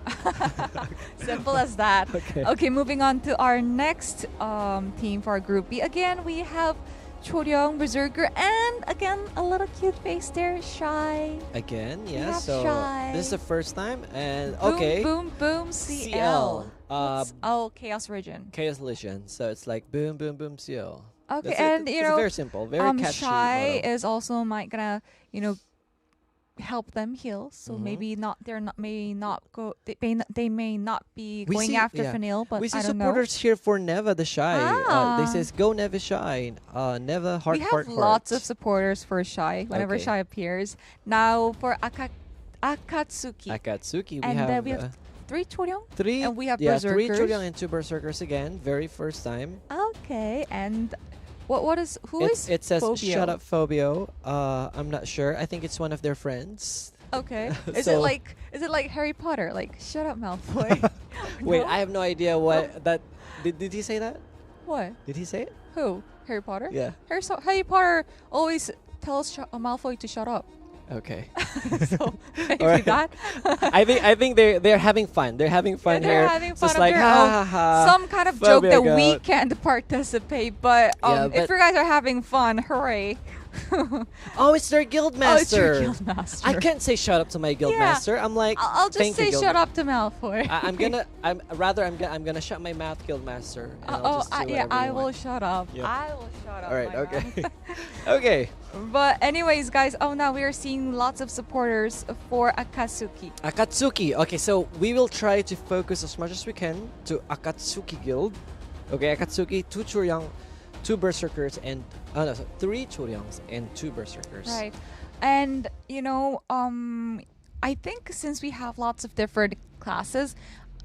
Simple as that. Okay, moving on to our next team for our Group B. Again, we have Choryong, Berserker, and again, a little cute face there, Shy. Again, yeah. So Shy. This is the first time, and boom, boom, CL. Chaos Region. Chaos Legion. So it's like boom, boom, boom, CL. Okay, it's very simple, very catchy. Shy motto. is also gonna, help them heal. So maybe may not be going after Fanil, but we see I don't know. supporters here for Neva the Shy. They says go Neva Shy. Neva heart. We have lots of supporters for Shy whenever Shy appears. Now for Akatsuki. We have 3 Choryong. 3, and we have 3 Berserkers. Choryong and 2 Berserkers again. Very first time. Okay, and who is it says Phobio? shut up Phobio. I'm not sure. I think it's one of their friends. Okay. Is it like Harry Potter? Like shut up Malfoy. Wait, I have no idea what that did he say that? What? Did he say it? Who? Harry Potter? Yeah. Harry Potter always tells Malfoy to shut up. Okay. So maybe that. I think they're having fun. They're having fun they're here. having fun Just like ha ha ha. Some kind of joke that we can't participate, but if you guys are having fun, hooray! Oh, it's their guild Oh, it's your master. guild master. I can't say shut up to my guild master. I'm like, I'll just thank say you, guild shut up to Malfoy. I'm gonna shut my mouth, guild master. And I'll just do yeah, whatever I you will want. shut up. Yep. I will shut up. All right. my Okay. mouth. Okay. But anyways, guys, oh now we are seeing lots of supporters for Akatsuki. Akatsuki. Okay, so we will try to focus as much as we can to Akatsuki guild. Okay, Akatsuki, 2 Churyang, 2 Berserkers, and 3 Churyangs and 2 Berserkers. Right. And you know, I think since we have lots of different classes,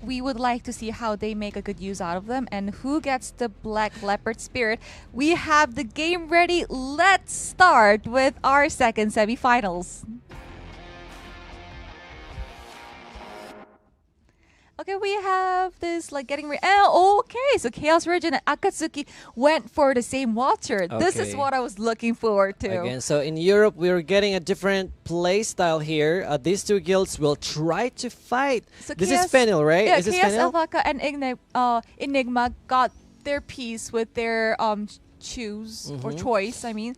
we would like to see how they make a good use out of them and who gets the Black Leopard Spirit. We have the game ready. Let's start with our second semifinals. Okay, we have this like getting ready. Oh, okay, so Chaos Regent and Akatsuki went for the same watcher. This is Okay. what I was looking forward to. Again, so in Europe, we're getting a different play style here. These 2 guilds will try to fight. So This Chaos- is Fennel, right? Yeah, Is this Chaos Fennel? Alvaca and Enigma got their piece with their choose or choice. I mean,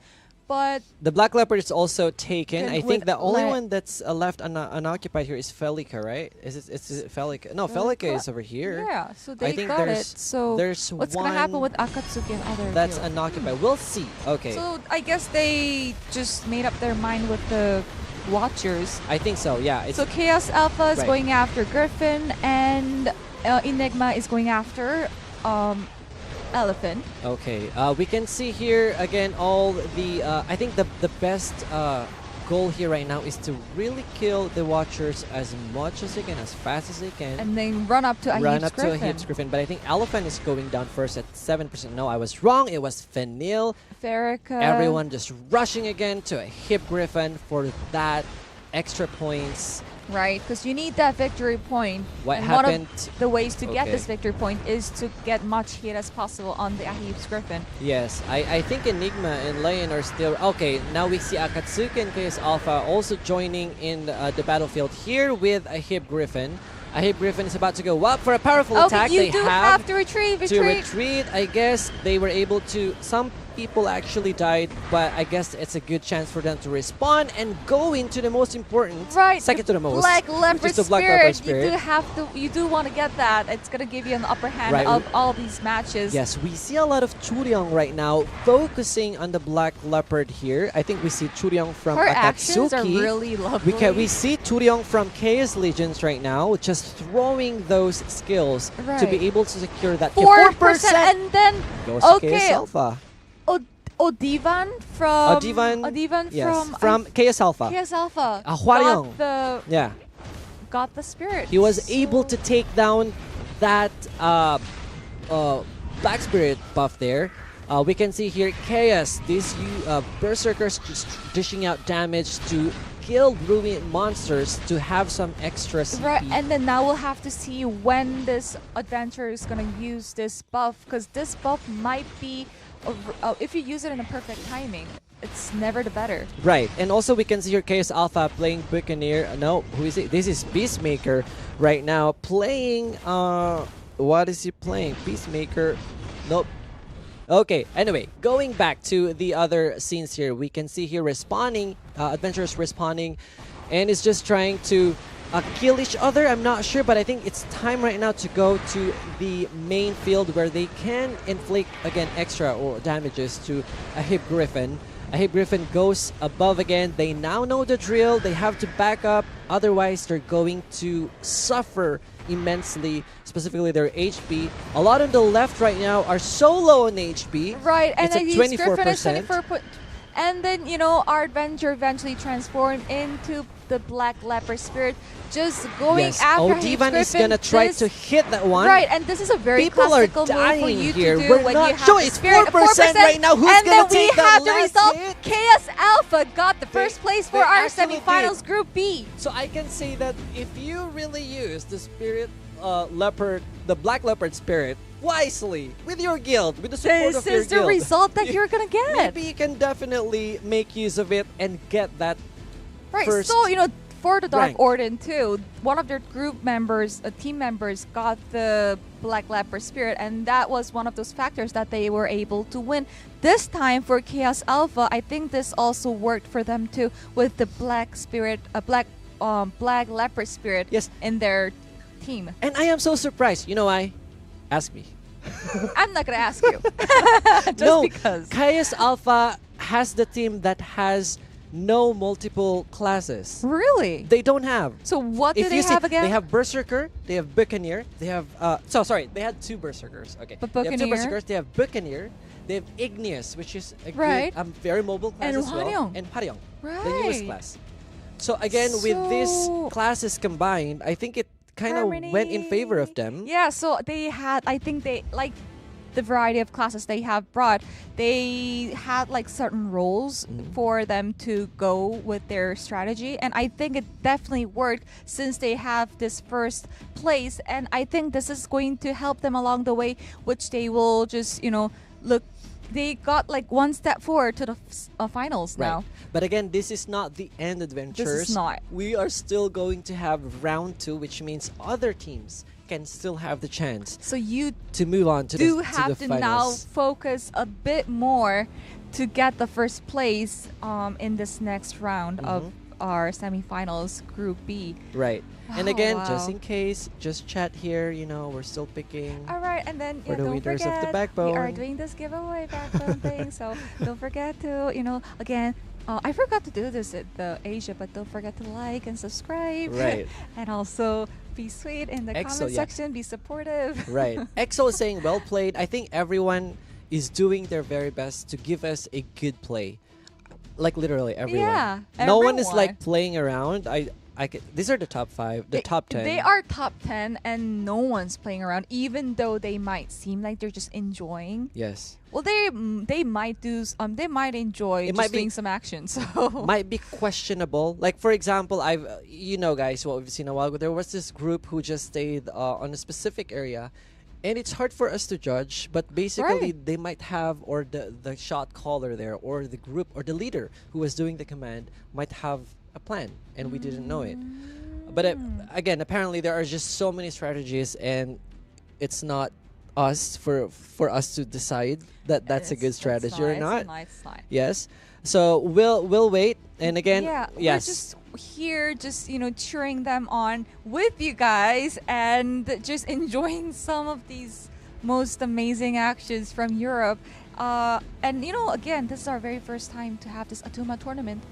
but The Black Leopard is also taken. Then I think with the only Le- one that's left unoccupied here is Felica, right? Is it Felica? No, Felica is over here. yeah, so they think got it. there's- So there's what's gonna happen one with Akatsuki and other? That's guilds? unoccupied. We'll see. Okay. So I guess they just made up their mind with the Watchers. I think so, yeah. It's So Chaos Alpha is Right. going after Griffin, and Enigma is going after Elephant. okay. We can see here again all the. I think the best goal here right now is to really kill the Watchers as much as they can, as fast as they can. And then run up to Run Ahib's up Griffin. to Ahib's Griffin, but I think Elephant is going down first at 7%. No, I was wrong. It was Fenil. Farrakha. Everyone just rushing again to Ahib Griffin for that extra points. Right, because you need that victory point. What and happened? One of the ways to get Okay. this victory point is to get much hit as possible on the Ahib's Griffin. Yes, I think Enigma and Lion are still... Okay, now we see Akatsuki and Chaos Alpha also joining in the battlefield here with Ahib Griffin. Ahib Griffin is about to go up for a powerful attack. You They do have to retreat. to retreat. I guess they were able to... Some people actually died, but I guess it's a good chance for them to respawn and go into the most important, Right, second to the most, Black which Leopard is the Black Leopard Spirit. Spirit. You do want to get that. It's gonna give you an upper hand Right. of all these matches. Yes, we see a lot of Churyang right now focusing on the Black Leopard here. I think we see Churyang from Her Akatsuki. actions are really lovely. We see Churyang from Chaos Legions right now, just throwing those skills to Right. be able to secure that 4%, and then goes to Chaos okay. Alpha. Odivan from Odivan, yes, from from Chaos Alpha. Chaos Alpha. Hwaryong. Got Yeah, the spirit. he was So- able to take down that Black Spirit buff there. We can see here Chaos, these Berserkers just dishing out damage to kill Ruined monsters to have some extra CP. Right, and then now we'll have to see when this adventurer is gonna use this buff, because this buff might be, if you use it in a perfect timing, it's never the better. Right, and also we can see here Chaos Alpha playing Buccaneer. No, who is it? This is Peacemaker right now playing. What is he playing? Peacemaker. Nope. Okay, anyway, going back to the other scenes here, we can see here respawning, adventurers respawning, and it's just trying to kill each other. I'm not sure, but I think it's time right now to go to the main field where they can inflict, again, extra or damages to Ahib Griffin. Ahib Griffin goes above again. They now know the drill. They have to back up. Otherwise, they're going to suffer immensely, specifically their HP. A lot on the left right now are so low on HP. Right, and It's then at he's 24%. Griffin is 24. And then, you know, our adventure eventually transformed into the Black Leopard Spirit, just going Yes, after Odivan Griffin. is gonna try This- to hit that one. Right, and this is a very People are classical move for dying you here. to do We're when not you have sure. the It's spirit. 4% right now. Who's and gonna then we take the have the last result. hit? Chaos Alpha got the first place for they our actually semifinals did. Group B. So I can say that if you really use the spirit leopard, the Black Leopard spirit, wisely with your guild, with the support This of your is the guild, result that you're gonna get. maybe you can definitely make use of it and get that Right, first. so, you know, for the Dark rank. Order too, one of their group members, team members, got the Black Leopard Spirit, and that was one of those factors that they were able to win. This time for Chaos Alpha, I think this also worked for them too, with the Black Spirit, Black Leopard Spirit Yes. in their team. And I am so surprised. You know why? Ask me. I'm not gonna ask you, just No, because. Chaos Alpha has the team that has no multiple classes. Really? They don't have. So what do If they you see, have again? they have Berserker, they have Buccaneer, they have they had 2 Berserkers. Okay. But They have 2 Buccaneer? Berserkers, they have Buccaneer, they have Igneous, which is a Right. good, very mobile class And as well. Hwaryong. And Hwaryong, the Right. newest class. So again, with these classes combined, I think it kind of went in favor of them. Yeah, so they had, I think they, like, the variety of classes they have brought, they had like certain roles for them to go with their strategy, and I think it definitely worked since they have this first place, and I think this is going to help them along the way, which they will just, look, they got like one step forward to the finals now. Right. But again, this is not the end adventures. This is not. We are still going to have round 2, which means other teams can still have the chance So you to move on to do the have to finals. now focus a bit more to get the first place in this next round of our semifinals, Group B. Right. And Oh, again, wow. just in case, just chat here. We're still picking. All right, and then For the don't winners of the forget, Backbone. we are doing this giveaway backbone thing, so don't forget to, again, I forgot to do this at the Asia, but don't forget to like and subscribe. Right. And also be sweet in the Exo, comment yeah. section, be supportive. Right. EXO is saying well played. I think everyone is doing their very best to give us a good play. Like literally everyone. Yeah, No one is everyone. like playing around. These are the top 5, the top 10. They are top 10 and no one's playing around, even though they might seem like they're just enjoying. Yes. Well, they might do they might enjoy It just might be- doing some action. So Might be questionable. Like for example, I've guys, what we've seen a while ago, there was this group who just stayed on a specific area, and it's hard for us to judge. But basically, Right. they might have, or the shot caller there, or the group, or the leader who was doing the command might have a plan, and we didn't know it. But again, apparently there are just so many strategies, and it's not us for us to decide that that's a good strategy or not. It's not. Yes. So we'll wait. And again, Yeah, yes. we're just here, just cheering them on with you guys, and just enjoying some of these most amazing actions from Europe. And again, this is our very first time to have this Atumach tournament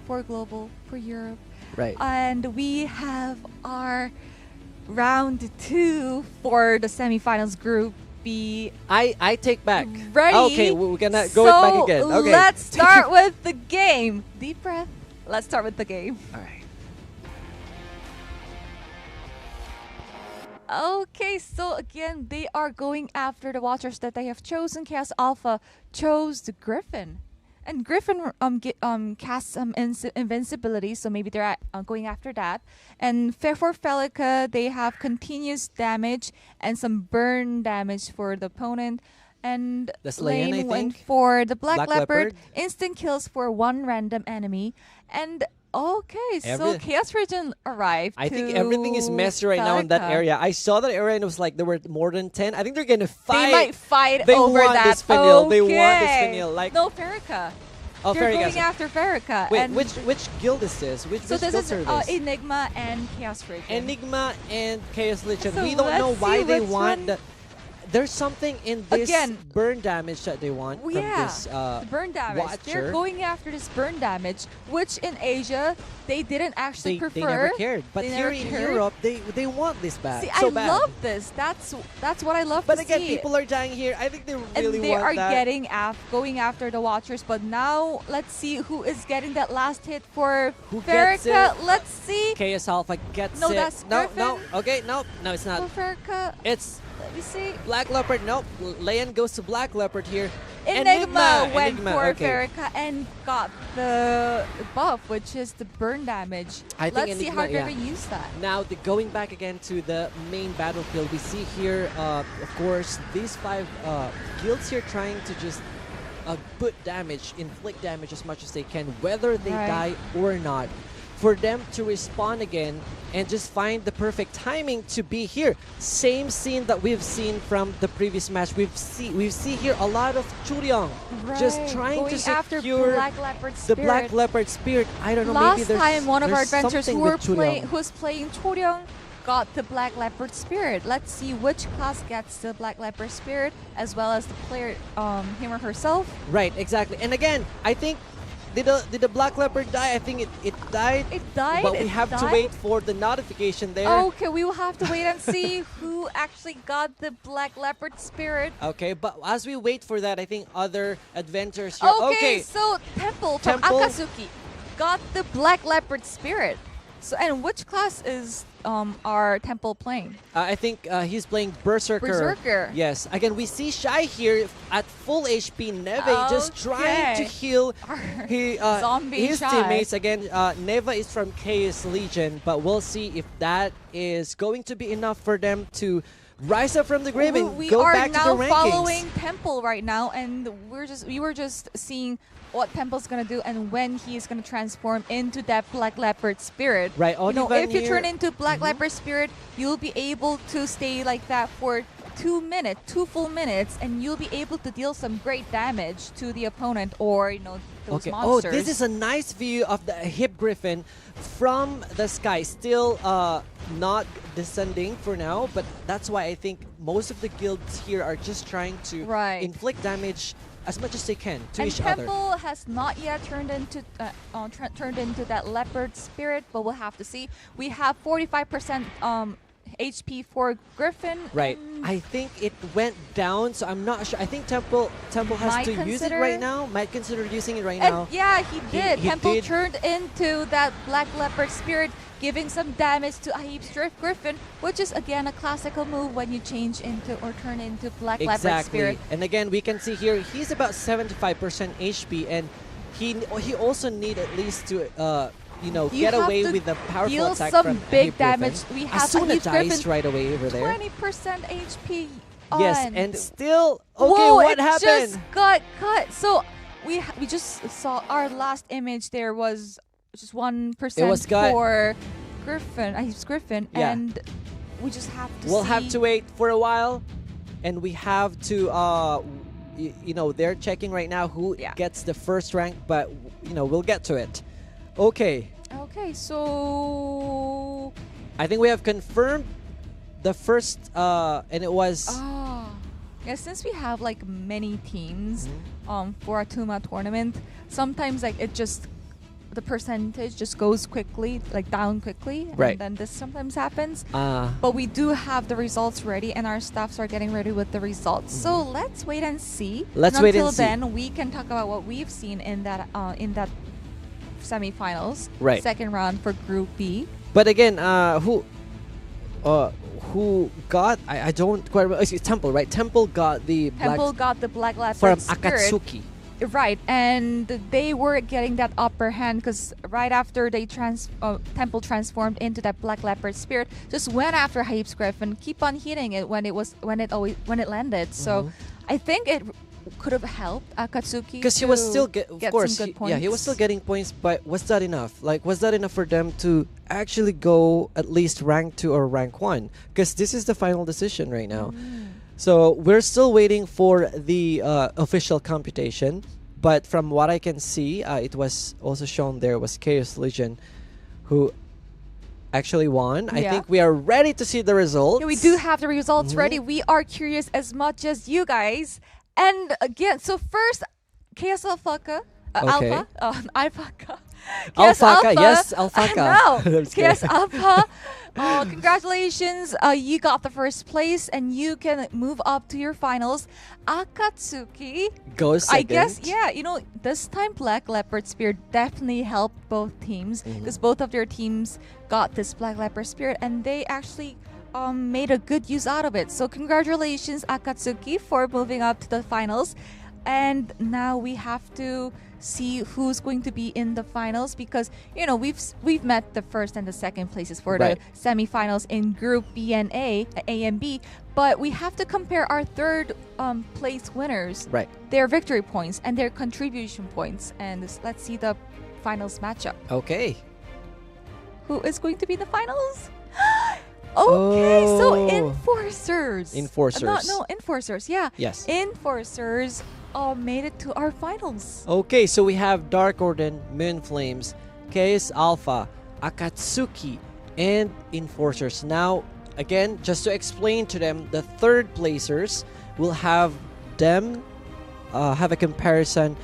for Global, for Europe. Right. And we have our round 2 for the semifinals, Group B. I take back. Ready? Okay, we're gonna go it back again. Okay. Let's start with the game. Deep breath. Let's start with the game. All right. Okay, so again, they are going after the Watchers that they have chosen. Chaos Alpha chose the Griffin. And Griffin casts some invincibility, so maybe they're going after that. And for Felica, they have continuous damage and some burn damage for the opponent. And That's Lane, I went think. for the Black Black Leopard, Leopard. instant kills for one random enemy. And okay, so Every- Chaos Region arrived. I think to everything is messy right now in that Felica. area. I saw that area and it was like there were more than 10. I think they're gonna fight. They might fight They over want that. this finial. They want this Okay. finial. Like No, Farrakha. oh, They're Farrakha. going after Farrakha. Wait, and which guild is this? Which so this guild is service? Enigma and Chaos Region. Enigma and Chaos Legion. So we don't know let's why see they which want one- the. There's something in this Again- burn damage that they want Oh, from yeah, this the burn damage. They're Watcher. going after this burn damage, which in Asia they didn't actually They prefer. never cared. But They here never in cared. Europe, they want this bad. See, so I bad. love this. That's what I love But to again, see. people are dying here. I think they really and they want are that. getting going after the Watchers. But now let's see who is getting that last hit for Who gets Farrakha. it? Let's see. Chaos Alpha gets No, it. that's no, no. Griffin. Okay, no, no, it's not. For Farrakha, It's let me see. Black Leopard. Nope. Leon goes to Black Leopard here. Enigma went Enigma, for okay. Farrakha and got the buff, which is the burn damage. I think Let's see how Enigma, they're yeah. going to use that. Now, going back again to the main battlefield, we see here, of course, these 5 guilds here trying to just put damage, inflict damage as much as they can, whether they Right. die or not. for them to respawn again and just find the perfect timing to be here. Same scene that we've seen from the previous match. We see here a lot of Churyong just trying going to after secure Black Leopard the Spirit. Black Leopard Spirit. I don't know. Last maybe there's time, one of our there's adventurers something who with Churyong. who's playing Churyong got the Black Leopard Spirit. Let's see which class gets the Black Leopard Spirit, as well as the player, him or herself. Right, exactly. And again, I think did the Black Leopard die? I think it died. It died. But we It have to died? wait for the notification there. Okay, we will have to wait and see who actually got the Black Leopard Spirit. Okay, but as we wait for that, I think other adventures here. Okay, so Temple from Akatsuki got the Black Leopard Spirit. So, and which class is our Temple playing? I think he's playing Berserker. Berserker. Yes. Again, we see Shy here at full HP. Neve just trying to heal his Shy. teammates. Again, Neva is from Chaos Legion, but we'll see if that is going to be enough for them to rise up from the grave and we go are back to now the rankings. following Temple right now, and we were just seeing what Temple's gonna do and when he is gonna transform into that Black Leopard Spirit. Right. You know, Onivan if you here- turn into Black Leopard Spirit, you'll be able to stay like that for 2 full minutes, and you'll be able to deal some great damage to the opponent or those Okay. monsters. Oh, this is a nice view of the Hip Griffin from the sky. Still not descending for now, but that's why I think most of the guilds here are just trying to inflict damage as much as they can to each other. Temple has not yet turned into that leopard spirit, but we'll have to see. We have 45% HP for Griffin. Right. I think it went down, so I'm not sure. I think Temple has to use it right now. Might consider using it right now. Yeah, he did. He Temple did. turned into that Black Leopard Spirit, giving some damage to Ahib's Drift Griffin, which is again a classical move when you change into or turn into Black Leopard Spirit. And again, we can see here he's about 75% HP, and he also need at least to get away with the powerful deal attack some from big Ahib damage. Griffin. We have Asuna Ahib dies Griffin right away over there. 20% HP. Yes, and still okay. Whoa, what it happened? just got cut. So we just saw our last image. There was just 1% for Griffin. Ahib's Griffin, and we just have to. We'll have to wait for a while, and we have to. They're checking right now who gets the first rank, but we'll get to it. Okay. Okay, so I think we have confirmed the first, and it was. Yeah, since we have like many teams, for a Atumach tournament, sometimes like the percentage just goes quickly, like down quickly, and then this sometimes happens. But we do have the results ready, and our staffs are getting ready with the results. So let's wait and see. Until then, we can talk about what we've seen in that semifinals, second round for Group B. But again, who got? I don't quite remember. It's Temple, right? Temple got the Black Leopard from Spirit. Akatsuki. Right, and they were getting that upper hand because right after they Temple transformed into that Black Leopard Spirit, just went after Ahib's Griffin, keep on hitting it when it landed. So I think it could have helped Akatsuki because he was still get some good points. he was still getting points, but was that enough? Like, was that enough for them to actually go at least rank 2 or rank 1? Because this is the final decision right now. So we're still waiting for the official computation, but from what I can see, it was also shown there was Chaos Legion who actually won. I think we are ready to see the results. Yeah, we do have the results ready. We are curious as much as you guys. And again, so first, Chaos Alphaka, Alpha, Alphaka. Alphaka, yes, Alphaka. No, Chaos Alpha. Congratulations, you got the first place, and you can move up to your finals. Akatsuki goes second. I guess, this time Black Leopard Spirit definitely helped both teams because both of their teams got this Black Leopard Spirit, and they actually made a good use out of it. So congratulations, Akatsuki, for moving up to the finals. And now we have to see who's going to be in the finals because we've met the first and the second places for the semifinals in Group B and A and B, but we have to compare our third place winners, their victory points and their contribution points, and let's see the finals matchup. Okay. who is going to be in the finals? Okay, so Oh. Enforcers. Enforcers. No, Enforcers. Yeah. Yes. Enforcers made it to our finals. Okay, so we have Dark Order, Moon Flames, Chaos Alpha, Akatsuki, and Enforcers. Now, again, just to explain to them, the third placers will have them have a comparison,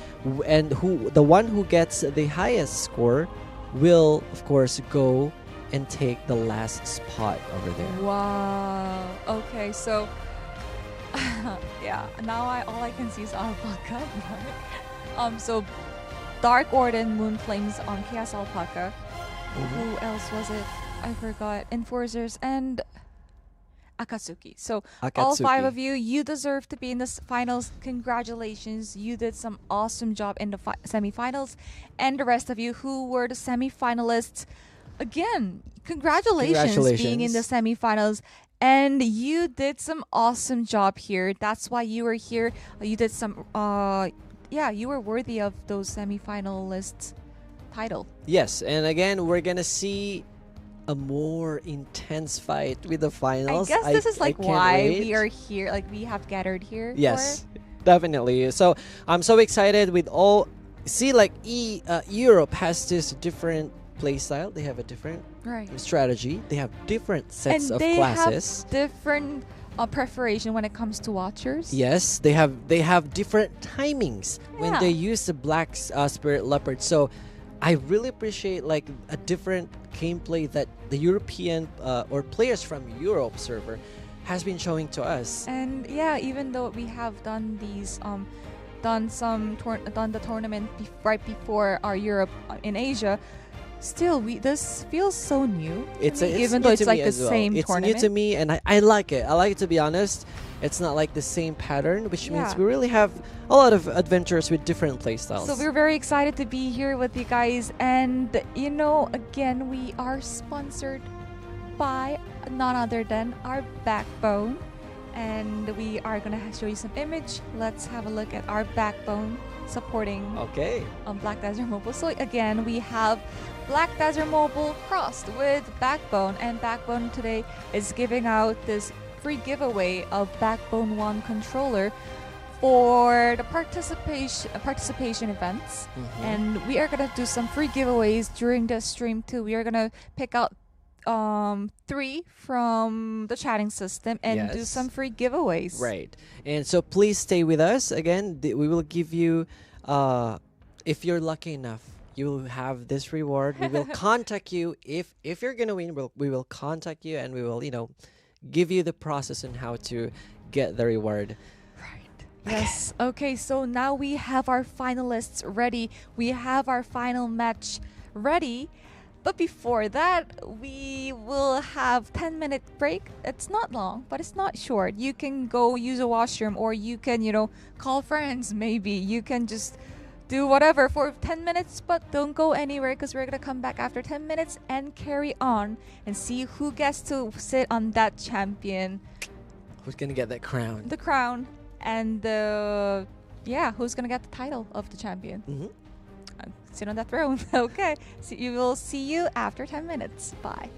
and the one who gets the highest score will, of course, go and take the last spot over there. Wow. Okay, so yeah. Now all I can see is Alpaca. So Dark Order, Moon Flames on Chaos Alpaca. Who else was it? I forgot. Enforcers and Akatsuki. So all 5 of you, you deserve to be in the finals. Congratulations. You did some awesome job in the semifinals. And the rest of you who were the semifinalists, again, congratulations being in the semifinals. And you did some awesome job here. That's why you were here. You did some you were worthy of those semifinalists title. Yes, and again, we're gonna see a more intense fight with the finals. I guess this is like why wait. we are here, like we have gathered here. Yes, definitely. So I'm so excited with all. See, like Europe has this different play style. They have a different strategy. They have different sets of classes. Have different preparation when it comes to watchers. Yes, they have different timings when they use the Black Spirit Leopard. So I really appreciate like a different gameplay that the European or players from Europe server has been showing to us. And yeah, even though we have done these done the tournament right before our Europe in Asia, still this feels so new. Even though it's like the same tournament. It's new to me, and I like it. I like it, to be honest. It's not like the same pattern, which means we really have a lot of adventures with different playstyles. So we're very excited to be here with you guys. And, you know, again, we are sponsored by none other than our Backbone. And we are going to show you some image. Let's have a look at our Backbone supporting Black Desert Mobile. So again, we have Black Desert Mobile crossed with Backbone. And Backbone today is giving out this free giveaway of Backbone 1 controller for the participation events. And we are gonna do some free giveaways during the stream too. We are gonna pick out 3 from the chatting system and do some free giveaways. Right. And so please stay with us. Again, we will give you if you're lucky enough, you will have this reward. We will contact you if you're gonna win. We will contact you, and we will give you the process on how to get the reward. Right. Yes. Okay, so now we have our finalists ready. We have our final match ready. But before that, we will have 10-minute break. It's not long, but it's not short. You can go use a washroom, or you can, call friends maybe. You can just do whatever for 10 minutes, but don't go anywhere, because we're going to come back after 10 minutes and carry on and see who gets to sit on that champion. Who's going to get that crown? The crown. And who's going to get the title of the champion. Sit on that throne. Okay. So we will see you after 10 minutes. Bye.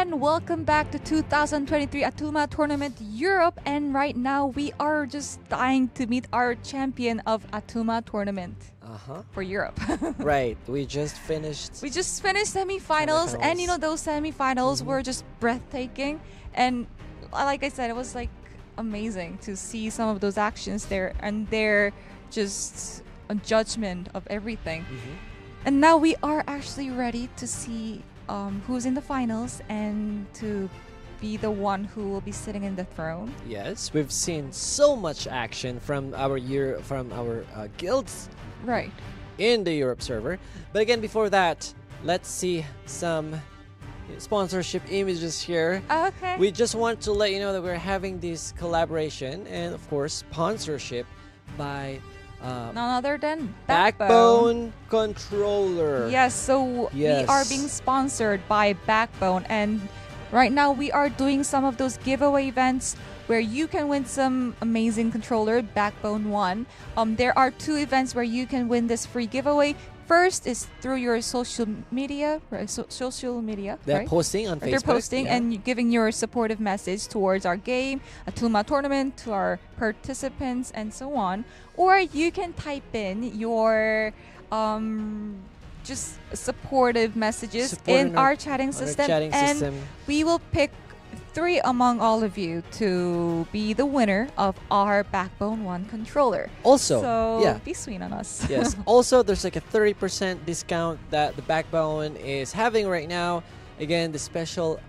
again, welcome back to 2023 Atumach Tournament Europe. And right now, we are just dying to meet our champion of Atumach Tournament for Europe. Right, we just finished semifinals, and you know, those semifinals were just breathtaking. And like I said, it was like amazing to see some of those actions there and their just a judgment of everything. And now we are actually ready to see who's in the finals and to be the one who will be sitting in the throne. Yes, we've seen so much action from our guilds Right. in the Europe server. But again, before that, let's see some sponsorship images here. Okay. We just want to let you know that we're having this collaboration and of course sponsorship by None other than Backbone Controller. Yes, so we are being sponsored by Backbone, and right now we are doing some of those giveaway events where you can win some amazing controller, Backbone 1. There are 2 events where you can win this free giveaway. First is through your social media, right? They're right? posting on Facebook. They're posting and giving your supportive message towards our game, Atumach Tournament, to our participants, and so on. Or you can type in your just supportive messages in our chatting system, and we will pick 3 among all of you to be the winner of our Backbone 1 controller. Also, so be sweet on us. Yes. Also, there's like a 30% discount that the Backbone is having right now. Again, the special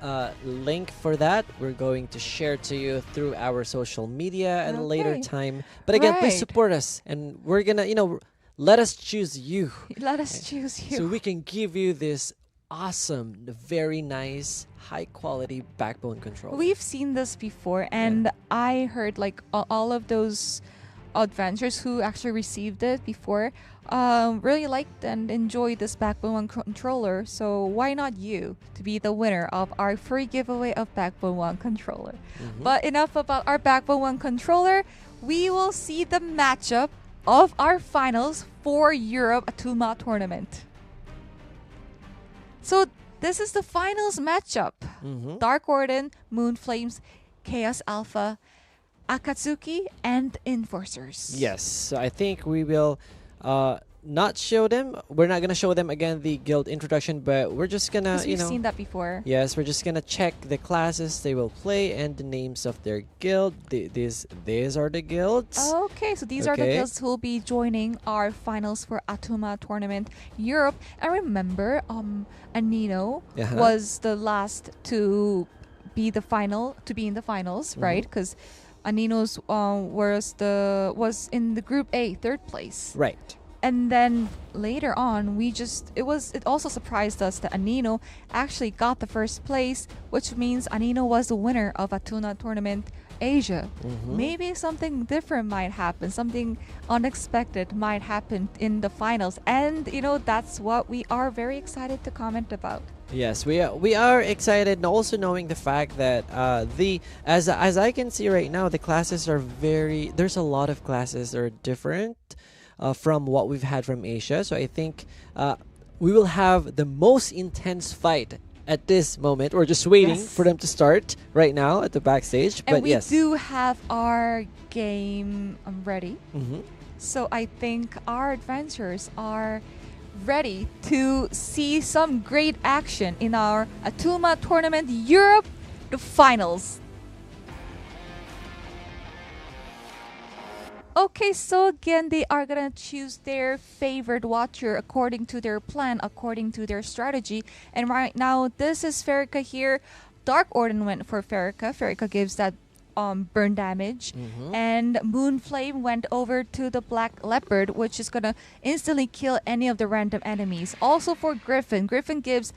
link for that we're going to share to you through our social media at a later time. But again, please support us, and we're gonna, let us choose you. Let us choose you. So we can give you this awesome, very nice, high quality Backbone controller. We've seen this before, and I heard like all of those adventurers who actually received it before really liked and enjoyed this Backbone 1 controller. So why not you to be the winner of our free giveaway of Backbone 1 controller? But enough about our Backbone 1 controller. We will see the matchup of our finals for Europe Atumach Tournament. So this is the finals matchup. Dark Warden, Moonflames, Chaos Alpha, Akatsuki, and Enforcers. Yes, so I think we will not show them. We're not gonna show them again the guild introduction, but we're just gonna, we've seen that before. Yes, we're just gonna check the classes they will play and the names of their guild. These are the guilds. Okay, so these are the guilds who will be joining our finals for Atumach Tournament Europe. And remember, Anino was the last to be in the finals, right? Because Anino's was in the Group A, 3rd place. Right. And then later on, it also surprised us that Anino actually got the 1st place, which means Anino was the winner of Atumach Tournament Asia. Maybe something different might happen, something unexpected might happen in the finals, and that's what we are very excited to comment about. Yes, we are excited, and also knowing the fact that as I can see right now, the classes are there's a lot of classes that are different from what we've had from Asia. So I think we will have the most intense fight at this moment. We're just waiting for them to start right now at the backstage. And but we do have our game ready. So I think our adventurers are ready to see some great action in our Atumach Tournament Europe, the finals. Okay, so again, they are gonna choose their favorite watcher according to their plan, according to their strategy. And right now, this is Ferrica here. Dark Warden went for Ferrica. Ferrica gives that burn damage. And Moonflame went over to the Black Leopard, which is gonna instantly kill any of the random enemies. Also for Griffin, Griffin gives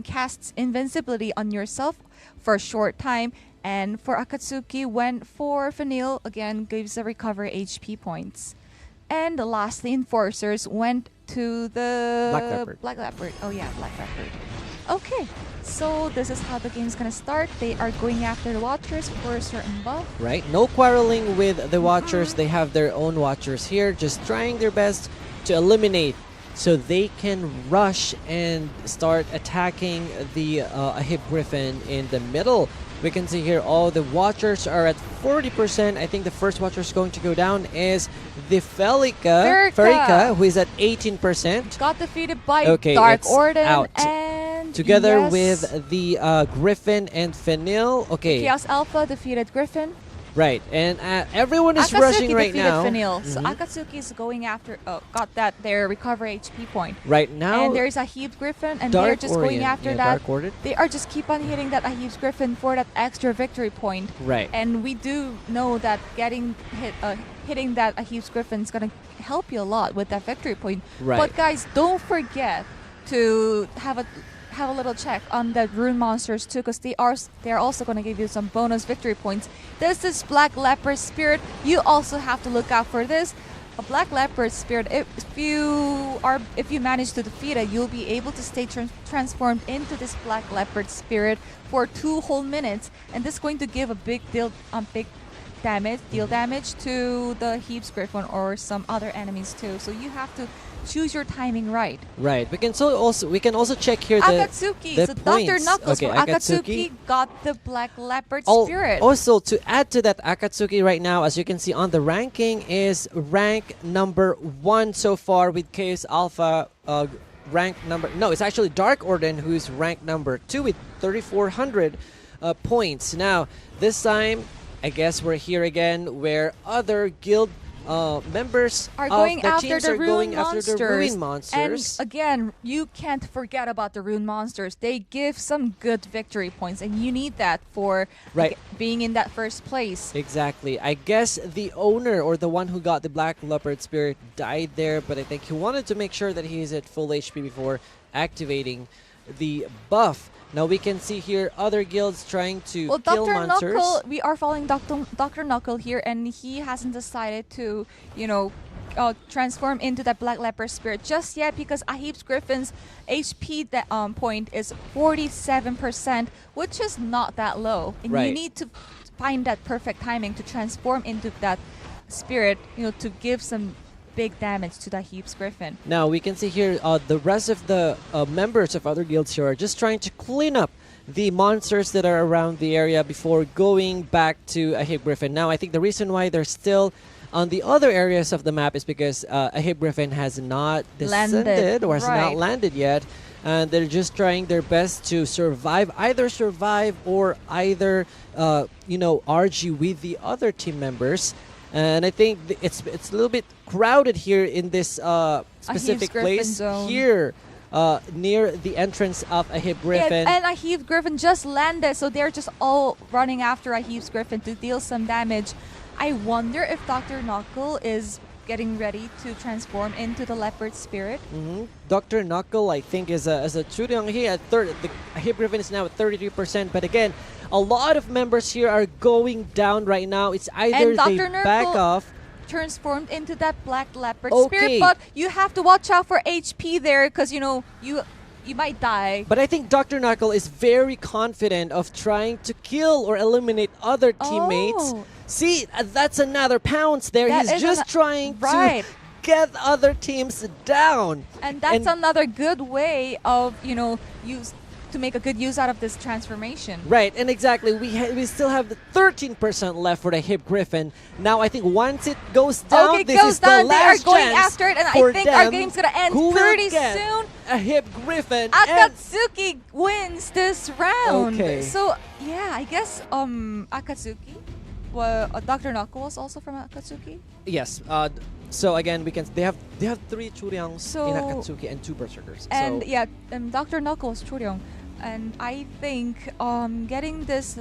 casts invincibility on yourself for a short time. And for Akatsuki, went for Fanil, again gives a recovery HP points. And lastly, Enforcers went to the Black Leopard. Oh yeah, Black Leopard. Okay, so this is how the game's gonna start. They are going after the Watchers for a certain buff. Right, no quarreling with the Watchers. They have their own Watchers here, just trying their best to eliminate so they can rush and start attacking the Ahib Griffin in the middle. We can see here all the watchers are at 40%. I think the first watcher is going to go down is the Ferrica, who is at 18%. Got defeated by Okay, Dark it's Orden out. and Together yes, with the Griffin and Fenil. Okay, Chaos Alpha defeated Griffin. right. And everyone is Akatsuki rushing right defeated now. Fenil. So Akatsuki is going after, got their recovery HP point. Right now, And there's Ahib's Griffin, and Dark they're just going Orient, after yeah, that. Dark Orient. They are just keep on hitting that Ahib's Griffin for that extra victory point. Right. And we do know that hitting that Ahib's Griffin is gonna help you a lot with that victory point. Right. But guys, don't forget to have a little check on the rune monsters too, because they're also going to give you some bonus victory points. There's this Black Leopard Spirit. You also have to look out for this. A Black Leopard Spirit, if you manage to defeat it, you'll be able to stay transformed into this Black Leopard Spirit for 2 whole minutes, and this is going to give a big deal damage to the Heaps Griffin or some other enemies too. So you have to choose your timing right. Right. We can also check here Akatsuki. the So points. Dr. Knuckles Okay, for Akatsuki got the Black Leopard Spirit. Also, to add to that, Akatsuki right now, as you can see on the ranking, is rank number 1 so far with Chaos Alpha. It's actually Dark Orden who's ranked number 2 with 3,400 points. Now, this time, I guess we're here again where other guild members are going of the after teams the are going rune after the rune monsters. monsters. And again, you can't forget about the rune monsters. They give some good victory points, and you need that for being in that first place. Exactly. I guess the owner or the one who got the Black Leopard Spirit died there, but I think he wanted to make sure that he's at full HP before activating the buff. Now we can see here other guilds trying to kill Dr. monsters. Knuckle, we are following Dr. Knuckle here, and he hasn't decided to, transform into that Black Leopard Spirit just yet, because Ahib's Griffin's HP point is 47%, which is not that low. And you need to find that perfect timing to transform into that spirit, to give some big damage to the Heaps Griffin. Now we can see here the rest of the members of other guilds here are just trying to clean up the monsters that are around the area before going back to Ahib Griffin. Now I think the reason why they're still on the other areas of the map is because Ahib Griffin has not descended or has not landed yet, and they're just trying their best to survive or either RG with the other team members. And I think it's a little bit crowded here in this specific place here near the entrance of Ahib Griffin. And Ahib Griffin just landed, so they're just all running after Ahib's Griffin to deal some damage. I wonder if Dr. Knuckle is getting ready to transform into the Leopard Spirit. Dr. Knuckle, I think, is a Churyong here at third. The Ahib Griffin is now at 33%, but again, a lot of members here are going down right now. It's either they back off. Transformed into that Black Leopard Spirit, but you have to watch out for HP there, because you might die. But I think Dr. Knuckle is very confident of trying to kill or eliminate other teammates. See, that's another pounce there. He's just trying to get other teams down. And that's another good way of, to make a good use out of this transformation. Right, and exactly, we still have the 13% left for the Ahib Griffin. Now I think once it goes down, this is the last they are going chance after it, and for I think them. our game's gonna end pretty soon. Ahib Griffin. Akatsuki wins this round. Okay. So yeah, I guess Akatsuki. Well, Dr. Knuckle was also from Akatsuki. Yes. So again, they have 3 Churyangs in Akatsuki and 2 Berserkers. And Dr. Knuckle is Churyong. And I think getting this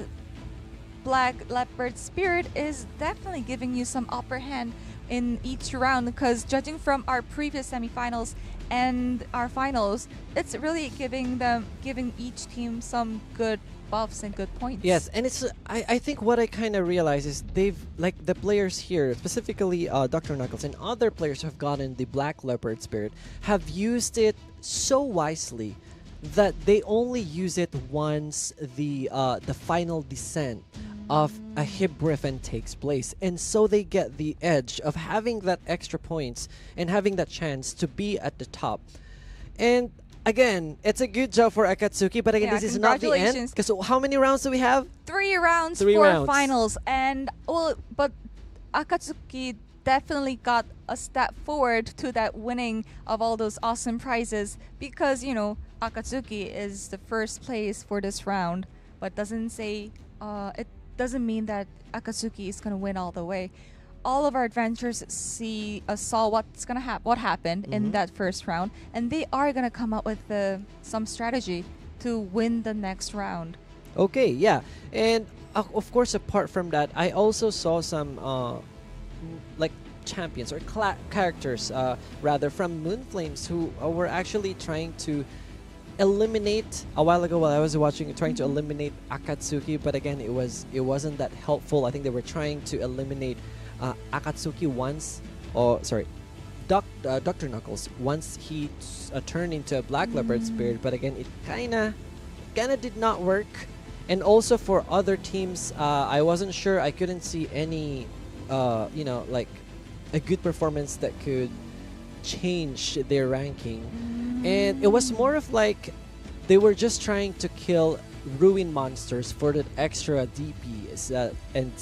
Black Leopard Spirit is definitely giving you some upper hand in each round, because judging from our previous semifinals and our finals, it's really giving each team some good buffs and good points. Yes, and it's I think what I kind of realize is they've, like, the players here, specifically Dr. Knuckles and other players who have gotten the Black Leopard Spirit, have used it so wisely that they only use it once the final descent of a hip griffin takes place, and so they get the edge of having that extra points and having that chance to be at the top. And again, it's a good job for Akatsuki, but again, Yeah, this is not the end. congratulations. Because how many rounds do we have? 3 rounds Three for rounds. finals, and but Akatsuki definitely got a step forward to that winning of all those awesome prizes, because Akatsuki is the first place for this round, but doesn't say it doesn't mean that Akatsuki is gonna win all the way. All of our adventurers saw what happened in that first round, and they are gonna come up with some strategy to win the next round. Okay, yeah. And of course, apart from that, I also saw some like champions or characters rather from Moonflames who were actually trying to eliminate a while ago while I was watching, trying to eliminate Akatsuki, but again, it wasn't that helpful. I think they were trying to eliminate Akatsuki once, Dr. Knuckles once he turned into a black leopard spirit, but again, it kinda did not work. And also for other teams, I wasn't sure. I couldn't see any, like a good performance that could change their ranking. And it was more of like they were just trying to kill ruin monsters for that extra DP and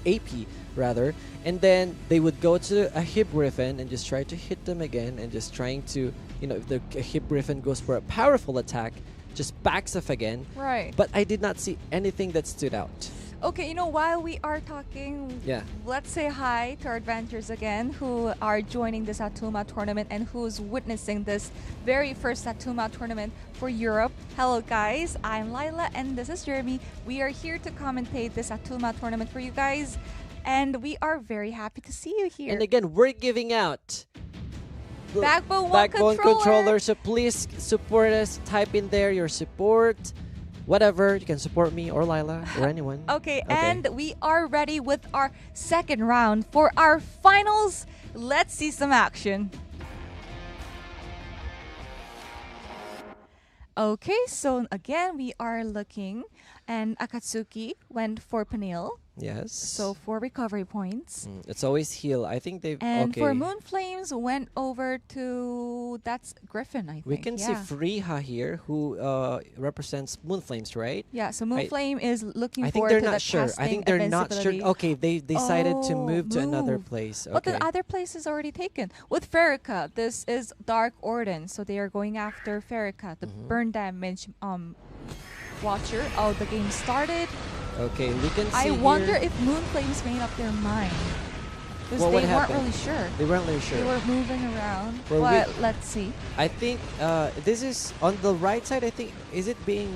AP rather, and then they would go to a hip griffin and just try to hit them again, and just trying to, if the hip griffin goes for a powerful attack, just backs off again. Right. But I did not see anything that stood out. Okay, while we are talking, let's say hi to our adventurers again who are joining this Atumach tournament and who's witnessing this very first Atumach tournament for Europe. Hello guys, I'm Lila and this is Jeremy. We are here to commentate this Atumach tournament for you guys, and we are very happy to see you here. And again, we're giving out Backbone controller, so please support us. Type in there your support. Whatever, you can support me or Lila or anyone. Okay, and we are ready with our second round for our finals. Let's see some action. Okay, so again, we are looking, and Akatsuki went for Peniel. Yes. So 4 recovery points. It's always heal. I think they've... And for Moonflames, went over to... That's Griffin, I think. We can see Friha here, who represents Moonflames, right? Yeah, so Moonflame is looking I think forward they're to not the sure. I think they're not sure. Okay, they decided to move to another place. Okay. But the other place is already taken. With Ferrica, this is Dark Orden, so they are going after Ferrica, the burn damage watcher. Oh, the game started. Okay, we can see I wonder if Moonflames made up their mind. Because they weren't really sure. They weren't really sure. They were moving around. Well, but let's see. I think this is on the right side. I think, is it being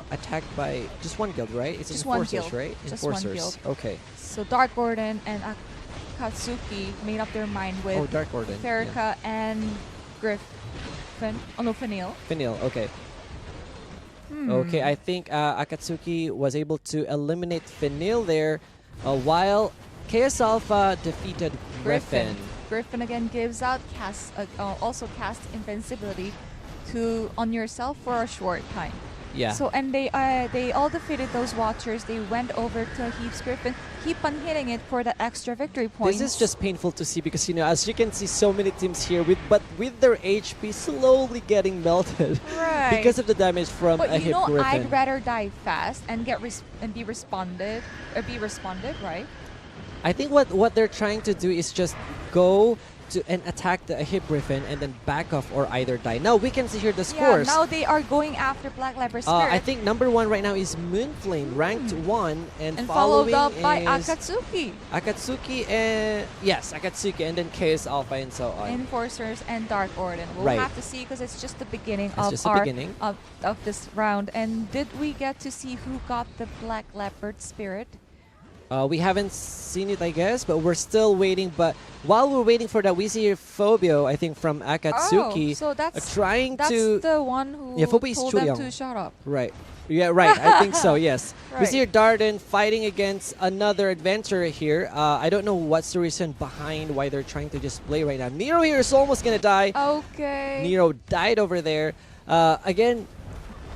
attacked by just one guild, right? It's just Enforcers, one guild, right? Just Enforcers. one guild. Okay. So Dark Orden and Akatsuki made up their mind with Dark Orden. Ferrica and Griffin. Oh no, Peniel. Peniel, okay. Okay, I think Akatsuki was able to eliminate Peniel there, while Chaos Alpha defeated Griffin. Griffin again gives out also cast invincibility on yourself for a short time. Yeah. So and they all defeated those watchers. They went over to Heap's Griffin, keep on hitting it for the extra victory points. This is just painful to see because as you can see, so many teams here with their HP slowly getting melted, right? Because of the damage from a hip Griffin. I'd rather die fast and be responded, right? I think what they're trying to do is just go to and attack the hip Griffin and then back off or either die. Now we can see here the scores. Yeah, now they are going after Black Leopard Spirit. I think number 1 right now is Moonflame, ranked 1, and followed up is by Akatsuki. Akatsuki and Akatsuki, and then Chaos Alpha and so on. Enforcers and Dark Orden. We'll have to see because it's just the beginning of this round. And did we get to see who got the Black Leopard Spirit? We haven't seen it, I guess, but we're still waiting. But while we're waiting for that, we see here Phobio, I think, from Akatsuki. Oh, so that's the one who told them to shut up. Right. Yeah, right. I think so, yes. Right. We see here Darden fighting against another adventurer here. I don't know what's the reason behind why they're trying to just play right now. Nero here is almost going to die. Okay. Nero died over there. Again,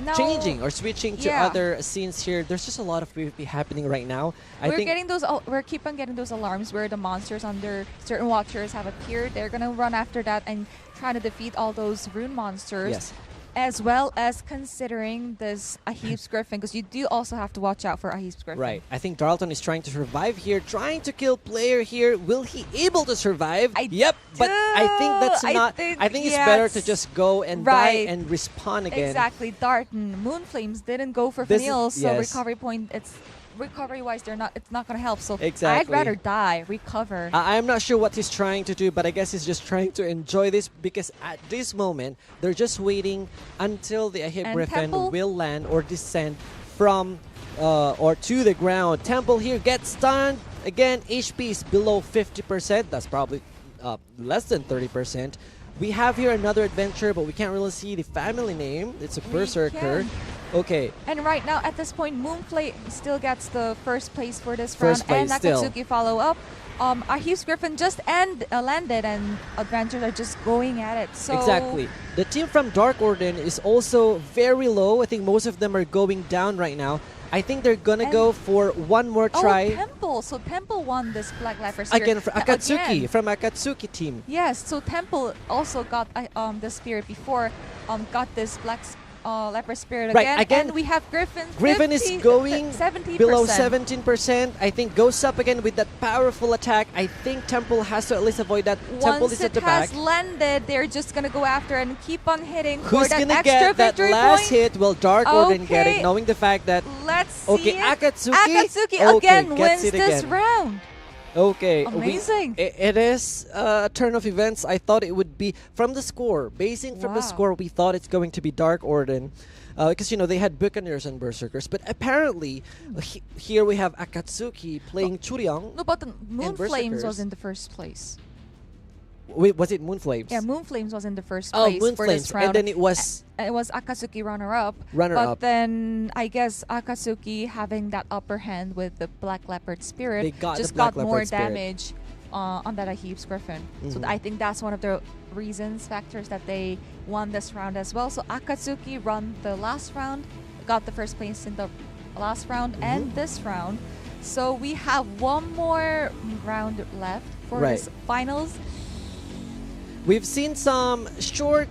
now changing or switching to yeah. other scenes here. There's just a lot of PvP happening right now. I We're think getting those. We're keep on getting those alarms where the monsters under certain watchers have appeared. They're gonna run after that and try to defeat all those rune monsters. yes. As well as considering this Ahib's Griffin, because you do also have to watch out for Ahib's Griffin. Right. I think Darlton is trying to survive here, trying to kill player here. Will he able to survive? Yep. But I think that's not. I think it's better to just go and die and respawn again. Exactly. Darton, Moonflames didn't go for Fanil, so recovery point. It's recovery-wise, they're not. It's not gonna help. So I'd rather die, recover. I'm not sure what he's trying to do, but I guess he's just trying to enjoy this because at this moment they're just waiting until the Ahib Griffin will land or descend from or to the ground. Temple here gets stunned again. HP is below 50%. That's probably less than 30%. We have here another adventure, but we can't really see the family name. It's a Berserker. Okay. And right now, at this point, Moonflame still gets the first place for this round, and still. Akatsuki follow up. Ahib's Griffin just landed, and adventurers are just going at it. So exactly. The team from Dark Order is also very low. I think most of them are going down right now. I think they're gonna go for one more try. Oh, Temple. So Temple won this Black Leopard Spirit. Again, from Akatsuki, from Akatsuki team. Yes, so Temple also got the Spirit before, got this Black Leopard Spirit again. And we have Griffin. Griffin is going 70%. below 17%. I think goes up again with that powerful attack. I think Temple has to at least avoid that. Temple is at the back. Once it has landed, they're just going to go after and keep on hitting Who's for that gonna extra get that last hit? Will Dark Order get it, knowing the fact that... Let's see Akatsuki again wins this round. Okay. Amazing. It is a turn of events. I thought it would be from the score. Basing from the score, we thought it's going to be Dark Order. Because, you know, they had Buccaneers and Berserkers. But apparently, here we have Akatsuki playing Churyong. No, but the Moonflames was in the first place. Wait, was it Moonflames? Yeah, Moonflames was in the first place for this round. And then it was... It was Akatsuki runner-up. Runner-up. But then, I guess, Akatsuki having that upper hand with the Black Leopard Spirit just got more damage on that Ahib's Griffin. So I think that's one of the factors that they won this round as well. So Akatsuki run the last round, got the first place in the last round and this round. So we have one more round left for this finals. We've seen some short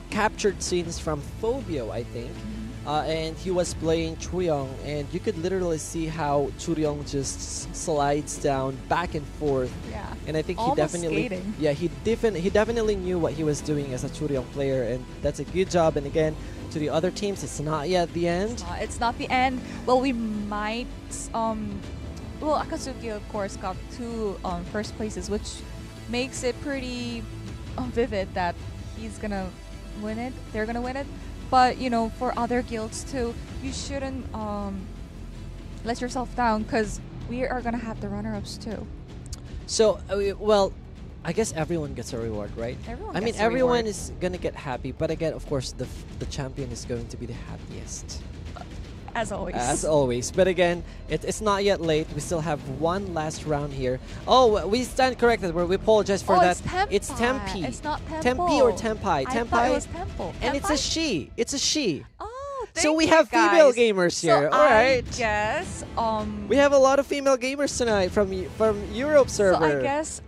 captured scenes from Phobio, I think. And he was playing Churyong, and you could literally see how Churyong just slides down back and forth. Yeah. And I think almost he definitely skating. Yeah, he definitely knew what he was doing as a Churyong player, and that's a good job. And again, to the other teams, it's not yet the end. It's not the end. Well, we might well, Akatsuki of course got 2 first places, which makes it pretty vivid that he's gonna win it. They're gonna win it. But you know, for other guilds too, you shouldn't let yourself down, because we are gonna have the runner-ups too. So well, I guess everyone gets a reward, right? Everyone is gonna get happy, but again, of course, the champion is going to be the happiest. As always. As always. But again, it's not yet late. We still have one last round here. Oh, we stand corrected. We apologize for that. It's Tempe. It's not Temple. Tempe or Tempai? I thought it was Temple. And it's a she. It's a she. Oh, so we have female gamers here. So all right. I guess we have a lot of female gamers tonight from Europe server. So I guess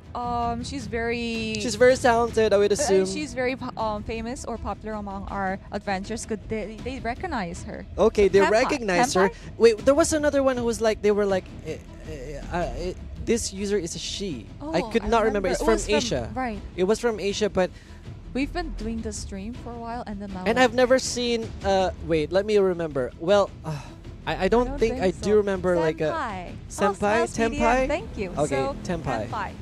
she's very talented, I would assume. She's very famous or popular among our adventurers, because they recognize her. Okay, they recognize her. Wait, there was another one who was like, they were like, this user is a she. I could not remember. It's from Asia. Right. It was from Asia, but we've been doing the stream for a while, and then now. And I've never seen. Wait, let me remember. Well, I don't think I do remember like a senpai. Tenpai. Thank you. Okay, so, Tenpai.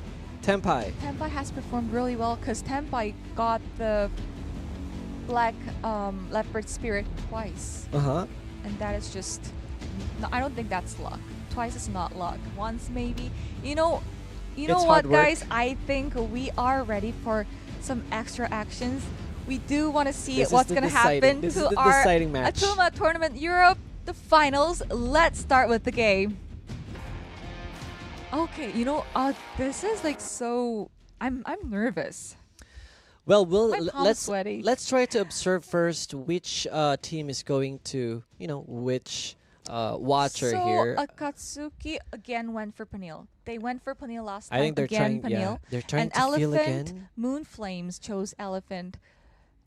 Tenpai has performed really well, because Tenpai got the Black Leopard Spirit twice. And that is just... No, I don't think that's luck. Twice is not luck. Once maybe. You know what, guys? I think we are ready for some extra actions. We do want to see what's going to happen to our Atumach Tournament Europe, the finals. Let's start with the game. Okay, this is like so... I'm nervous. Well, My palm's sweaty. let's try to observe first which team is going to, which watcher So here. Akatsuki again went for Peniel. They went for Peniel last I time. think they're again, trying. Yeah, Peniel. they're trying And to feel Elephant, again. Moon Flames chose Elephant.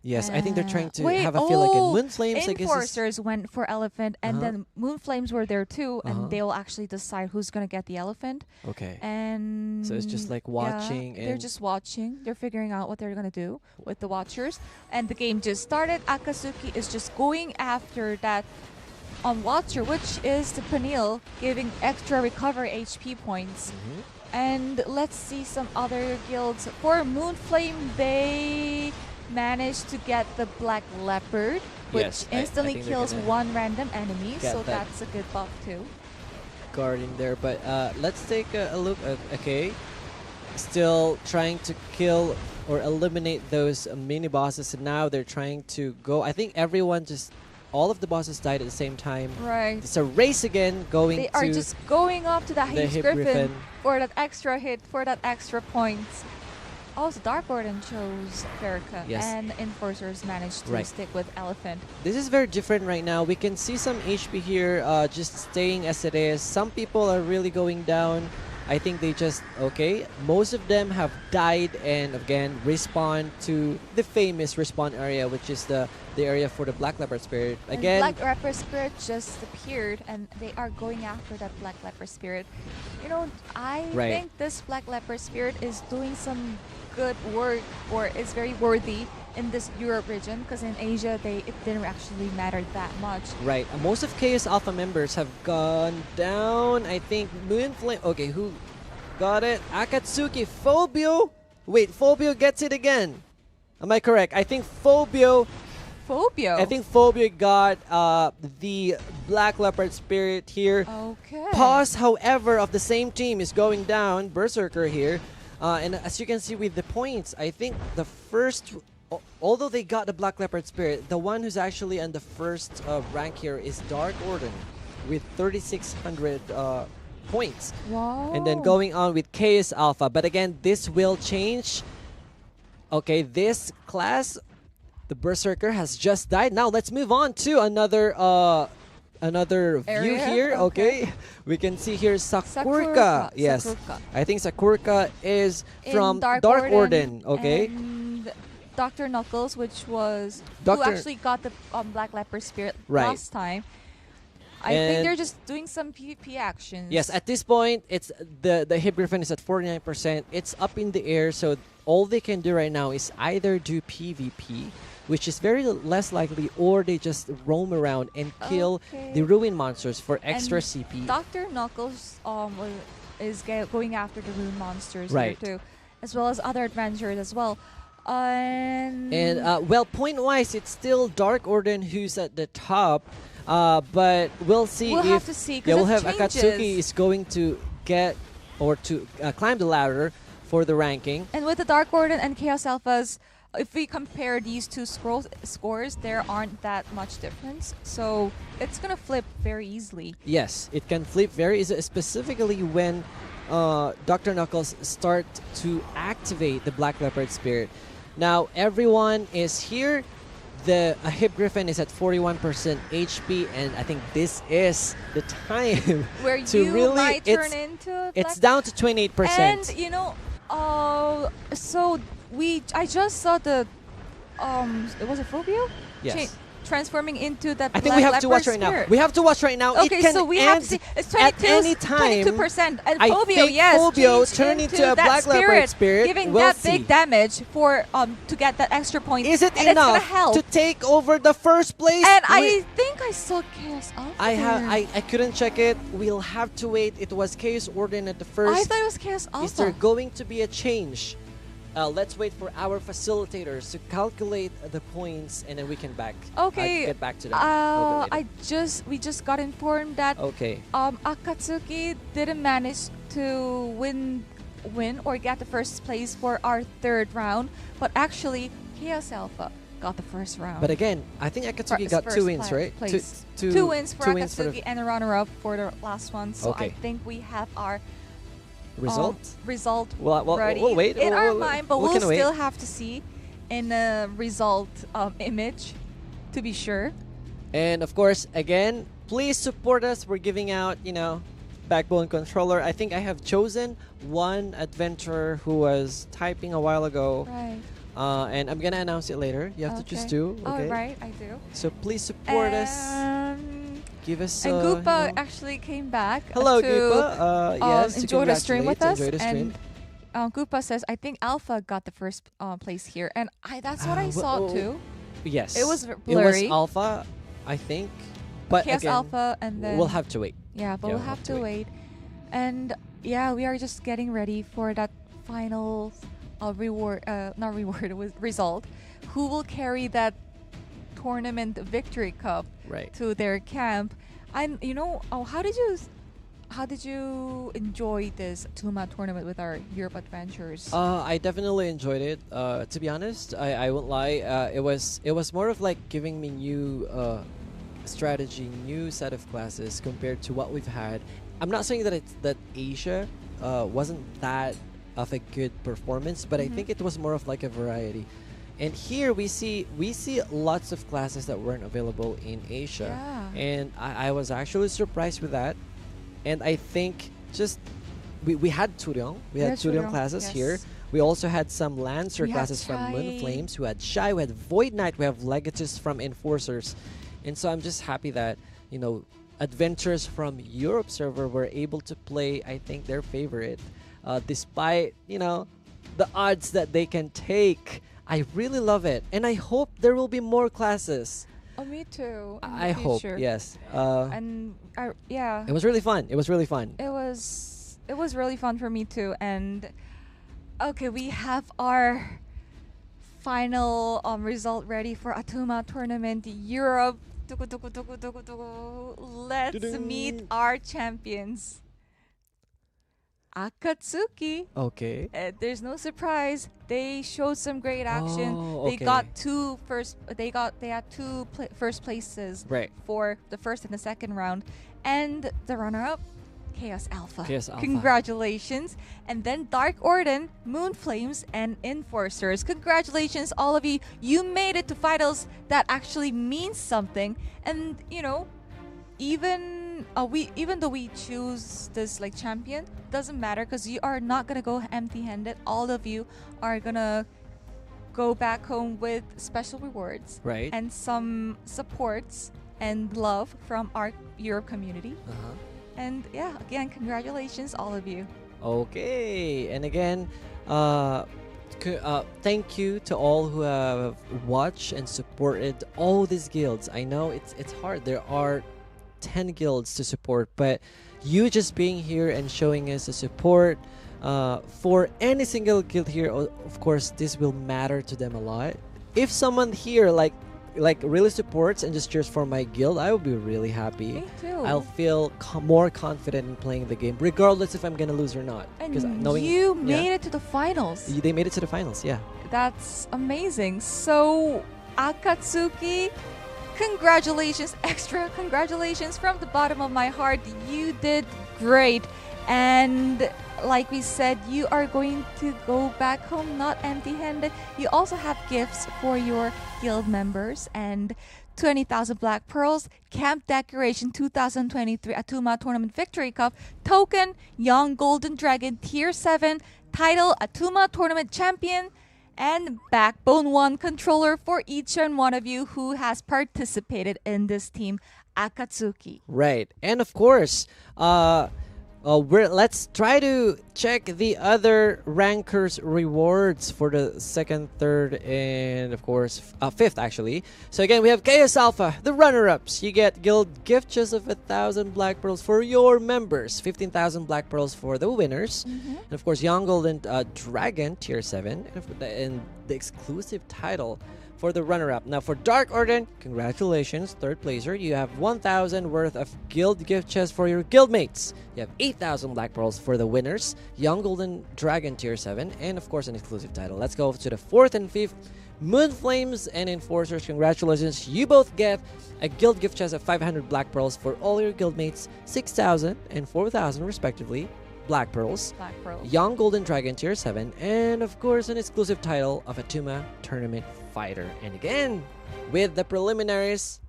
Yes, I think they're trying to Wait, have a feel again. oh, Moon Flames, I guess. Enforcers went for Elephant, and Uh-huh. then Moon Flames were there too, Uh-huh. and they'll actually decide who's gonna get the elephant. Okay. And So it's just like watching, Yeah, they're and just watching. They're figuring out what they're gonna do with the watchers, and the game just started. Akatsuki is just going after that on watcher, which is the Peniel, giving extra recovery HP points. Mhm. And let's see some other guilds. For Moonflame, they managed to get the Black Leopard, which Yes, I instantly think they're kills gonna one random enemy, get so that. that's a good buff too. guarding there. But let's take a look. Okay, still trying to kill or eliminate those mini bosses, and now they're trying to go. I think all of the bosses died at the same time. Right. It's a race again, going They to are just going up to the the High Hip Griffin for that extra hit, for that extra points. Also, Dark Warden chose Farrakha, Yes. and Enforcers managed to Right. stick with Elephant. This is very different right now. We can see some HP here just staying as it is. Some people are really going down. I think they just, okay, most of them have died and again respawn to the famous respawn area, which is the area for the Black Leopard Spirit. And Again, Black Leopard Spirit just appeared, and they are going after that Black Leopard Spirit. You know, I Right. think this Black Leopard Spirit is doing some good work, or is very worthy in this Europe region, because in Asia it didn't actually matter that much. right, most of Chaos Alpha members have gone down. I think Moonflame, okay, who got it? Akatsuki, Phobio. Wait, Phobio gets it again. Am I correct? I think Phobio got the Black Leopard Spirit here. Okay. Pause, however, of the same team is going down. Berserker here. And as you can see with the points, I think the first, although they got the Black Leopard Spirit, the one who's actually on the first rank here is Dark Warden with 3,600 points. Wow. And then going on with Chaos Alpha. But again, this will change. Okay, this class, the Berserker has just died. Now let's move on to another view Area? here. Okay. Okay, we can see here Sakurka. Yes, Sakurka. I think Sakurka is In from Dark Warden. Okay, And Dr. Knuckles, who Dr. actually got the Black Leopard Spirit Right. last time. I think And- they're just doing some PvP actions. yes. At this point, it's the Hip Griffin is at 49%. It's up in the air, so all they can do right now is either do PvP, which is very less likely, or they just roam around and kill Okay. the ruin monsters for extra And CP. Dr. Knuckles is going after the rune monsters Right. here too, as well as other adventurers as well. And Well, point-wise, it's still Dark Warden who's at the top, but we'll see we'll if have to see, 'cause yeah, we'll it have Akatsuki changes. is going to get or to climb the ladder for the ranking. And with the Dark Warden and Chaos Alphas, if we compare these two scores, there aren't that much difference. So it's gonna flip very easily. Yes, it can flip very easily, specifically when Dr. Knuckles start to activate the Black Leopard Spirit. Now everyone is here. The Hip Griffin is at 41% HP, and I think this is the time Where to you really might turn into a it's Black. down to 28%. And you know, so I just saw the was it Phobio? Yes. Transforming into that. I think Black we have to watch Leopard right now. Spirit. We have to watch right now. Okay, it can so we have end to see. It's at 22, any time. 22%. And I Phobio, think yes, Phobio changed turned into a that Black Leopard Spirit. giving We'll that see. big damage for to get that extra point. Is it and it's gonna enough help. to take over the first place? And I think I saw Chaos Alpha. I couldn't check it. We'll have to wait. It was Chaos Warden at the first. I thought it was Chaos Alpha. Is there going to be a change? Let's wait for our facilitators to calculate the points, and then we can Okay. get back to them. a little bit we just got informed that later. Okay. Akatsuki didn't manage to win or get the first place for our third round, but actually Chaos Alpha got the first round. But again, I think Akatsuki got First 2 wins, right? place. Two Two wins for 2 wins for Akatsuki and a runner-up for the last one. So Okay. I think we have our result. result Well, ready we'll wait. in our We'll- mind, but we we'll can wait. still have to see. in a result image, to be sure. And of course, again, please support us. We're giving out, Backbone controller. I think I have chosen one adventurer who was typing a while ago. Right. And I'm gonna announce it later. You have to choose two. Okay. Oh, right, I do. So please support us. Give us. And Goopa actually came back. Hello, to, Goopa. Yes, enjoy the stream with us. Enjoy the stream. And Goopa says, I think Alpha got the first place here, and that's what I saw too. Yes. It was blurry. It was Alpha, I think. But Chaos again, Alpha, and then we'll have to wait. Yeah, but we'll have to wait. And yeah, we are just getting ready for that final result. Who will carry that tournament victory cup to their camp? And how did you enjoy this Atumach tournament with our Europe adventures? I definitely enjoyed it. To be honest, I won't lie. It was more of like giving me new strategy, new set of classes compared to what we've had. I'm not saying that Asia wasn't that of a good performance, but I think it was more of like a variety. And here we see lots of classes that weren't available in Asia, and I was actually surprised with that. And I think just we had Turyong, Turyong classes here. We also had some Lancer classes from Moon Flames. We had Shy, we had Void Knight, we have Legatus from Enforcers. And so I'm just happy that, adventurers from Europe server were able to play, I think, their favorite. Despite, the odds that they can take. I really love it. And I hope there will be more classes. Oh, me too. I hope, yes. Yeah. It was really fun. It was really fun. It was really fun for me too. And okay, we have our final result ready for Atumach tournament Europe. Let's meet our champions. Akatsuki. Okay. There's no surprise. They showed some great action. Okay. They had two first places for the first and the second round, and the runner-up, Chaos Alpha. Congratulations. And then Dark Orden, Moon Flames, and Enforcers. Congratulations, all of you. You made it to finals. That actually means something. And even though we choose this champion, doesn't matter because you are not gonna go empty-handed. All of you are gonna go back home with special rewards and some supports and love from our Europe community. And yeah, again, congratulations, all of you. Okay, and again, thank you to all who have watched and supported all these guilds. I know it's hard. There are 10 guilds to support, but you just being here and showing us the support for any single guild here, of course, this will matter to them a lot. If someone here like really supports and just cheers for my guild, I will be really happy. Me too. I'll feel more confident in playing the game, regardless if I'm gonna lose or not. Because you made it to the finals. They made it to the finals, yeah. That's amazing. So, Akatsuki, congratulations, extra congratulations from the bottom of my heart. You did great. And like we said, you are going to go back home not empty-handed. You also have gifts for your guild members and 20,000 Black Pearls, Camp Decoration 2023 Atumach Tournament Victory Cup, Token, Young Golden Dragon Tier 7, Title Atumach Tournament Champion, and Backbone 1 controller for each and one of you who has participated in this team, Akatsuki. Right. And of course, let's try to check the other rankers rewards for the second, third, and of course fifth actually. So again, we have Chaos Alpha, the runner-ups. You get guild gift chest of 1,000 Black Pearls for your members, 15,000 Black Pearls for the winners, and of course Young Golden Dragon Tier 7, and the exclusive title for the runner-up. Now for Dark Orden, congratulations, third placer. You have 1,000 worth of guild gift chests for your guildmates. You have 8,000 Black Pearls for the winners, Young Golden Dragon Tier 7, and of course an exclusive title. Let's go to the fourth and fifth, Moon Flames and Enforcers. Congratulations, you both get a guild gift chest of 500 Black Pearls for all your guildmates, 6,000 and 4,000 respectively. Black Pearls, Black Pearl. Young Golden Dragon Tier 7, and of course an exclusive title of Atumach Tournament Fighter. And again, with the preliminaries.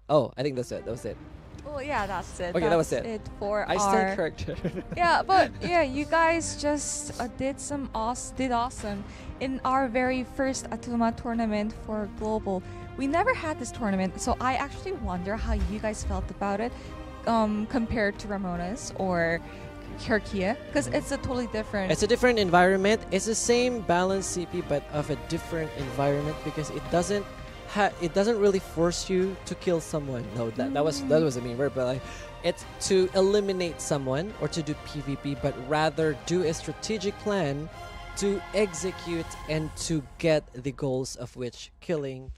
Oh, I think that's it. That was it. Well, yeah, that's it. Okay, that was it. For I our... stand corrected. Yeah, but yeah, you guys just did awesome in our very first Atumach tournament for global. We never had this tournament, so I actually wonder how you guys felt about it compared to Ramona's or Turkey, because it's a totally different. It's a different environment. It's the same balanced CP, but of a different environment because it doesn't really force you to kill someone. No, that was a mean word, but like, it's to eliminate someone or to do PvP, but rather do a strategic plan to execute and to get the goals of which killing,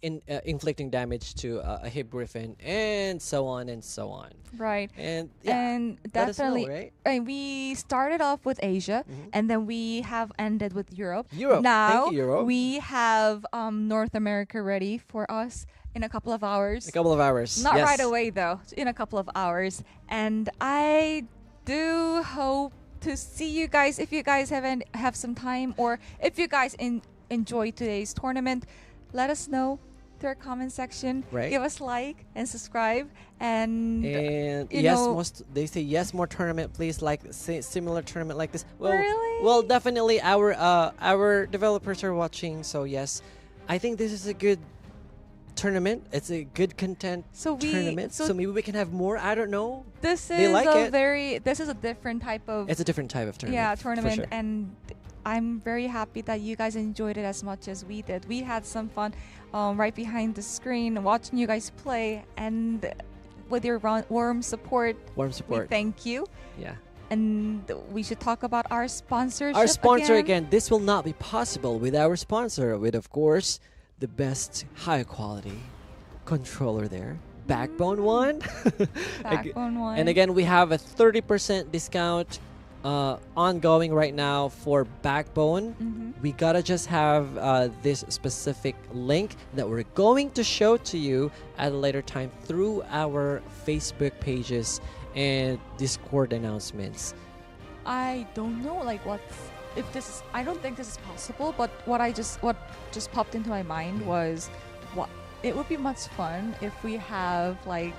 inflicting damage to a hip griffin, and so on and so on. Right. And yeah, and definitely, right? And we started off with Asia, and then we have ended with Europe. Now, thank you, Europe. We have North America ready for us in a couple of hours. A couple of hours. Not yes. right away though. In a couple of hours, and I do hope to see you guys if you guys have some time, or if you guys enjoy today's tournament. Let us know through our comment section. Right. Give us like and subscribe, and yes, they say yes, more tournament, please, like similar tournament like this. Well, really? Well, definitely our developers are watching, so yes, I think this is a good tournament. It's a good content tournament. So maybe we can have more. I don't know. This is a different type of. It's a different type of tournament. Yeah, tournament, for sure. And I'm very happy that you guys enjoyed it as much as we did. We had some fun right behind the screen watching you guys play, and with your warm support. We thank you. Yeah. And we should talk about our sponsorship. Our sponsor again. This will not be possible with our sponsor, with of course the best high quality controller there. Backbone One. Backbone One. And again, we have a 30% discount ongoing right now for Backbone. We gotta just have this specific link that we're going to show to you at a later time through our Facebook pages and Discord announcements. I don't know, like if this is. I don't think this is possible. But what just popped into my mind was, it would be much fun if we have like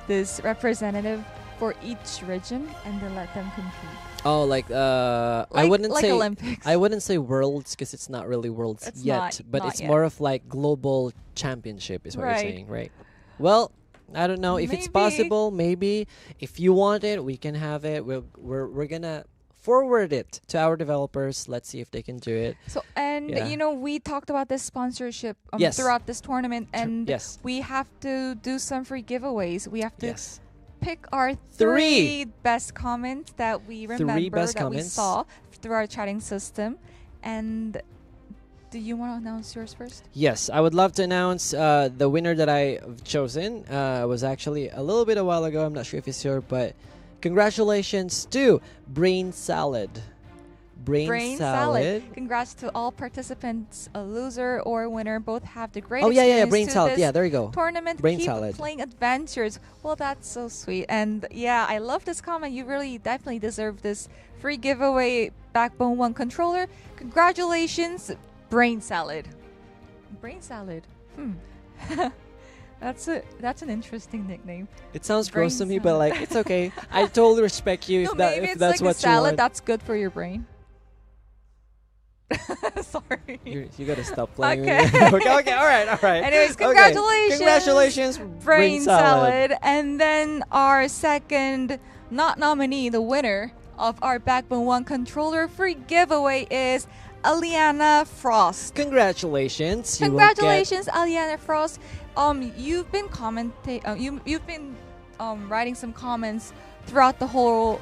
this representative for each region and then let them compete. Oh, I wouldn't say Olympics. I wouldn't say worlds because it's not really worlds yet, but it's more of like global championship is what you're saying, right? Well, I don't know if it's possible. Maybe if you want it, we can have it. We're gonna forward it to our developers. Let's see if they can do it. So we talked about this sponsorship throughout this tournament, and we have to do some free giveaways. We have to pick our three best comments that we remember we saw through our chatting system. And do you want to announce yours first? Yes, I would love to announce the winner that I've chosen. Was actually a little bit a while ago. I'm not sure if it's here, but congratulations to Brain Salad. Brain Salad. Congrats to all participants. A loser or winner both have the great Brain Salad. Yeah, there you go. Tournament. Brain Keep Salad. Playing adventures. Well, that's so sweet. And yeah, I love this comment. You really definitely deserve this free giveaway Backbone One controller. Congratulations, Brain Salad. Brain Salad. That's an interesting nickname. It sounds gross to me, but like it's okay. I totally respect you if that's like what salad you want. That's good for your brain. Sorry. You gotta stop playing. Okay. Okay. All right. Anyways, congratulations. Congratulations, Brain Salad. And then our second not nominee, the winner of our Backbone One controller free giveaway is Aliana Frost. Congratulations. Congratulations, Aliana Frost. You've been you've been writing some comments throughout the whole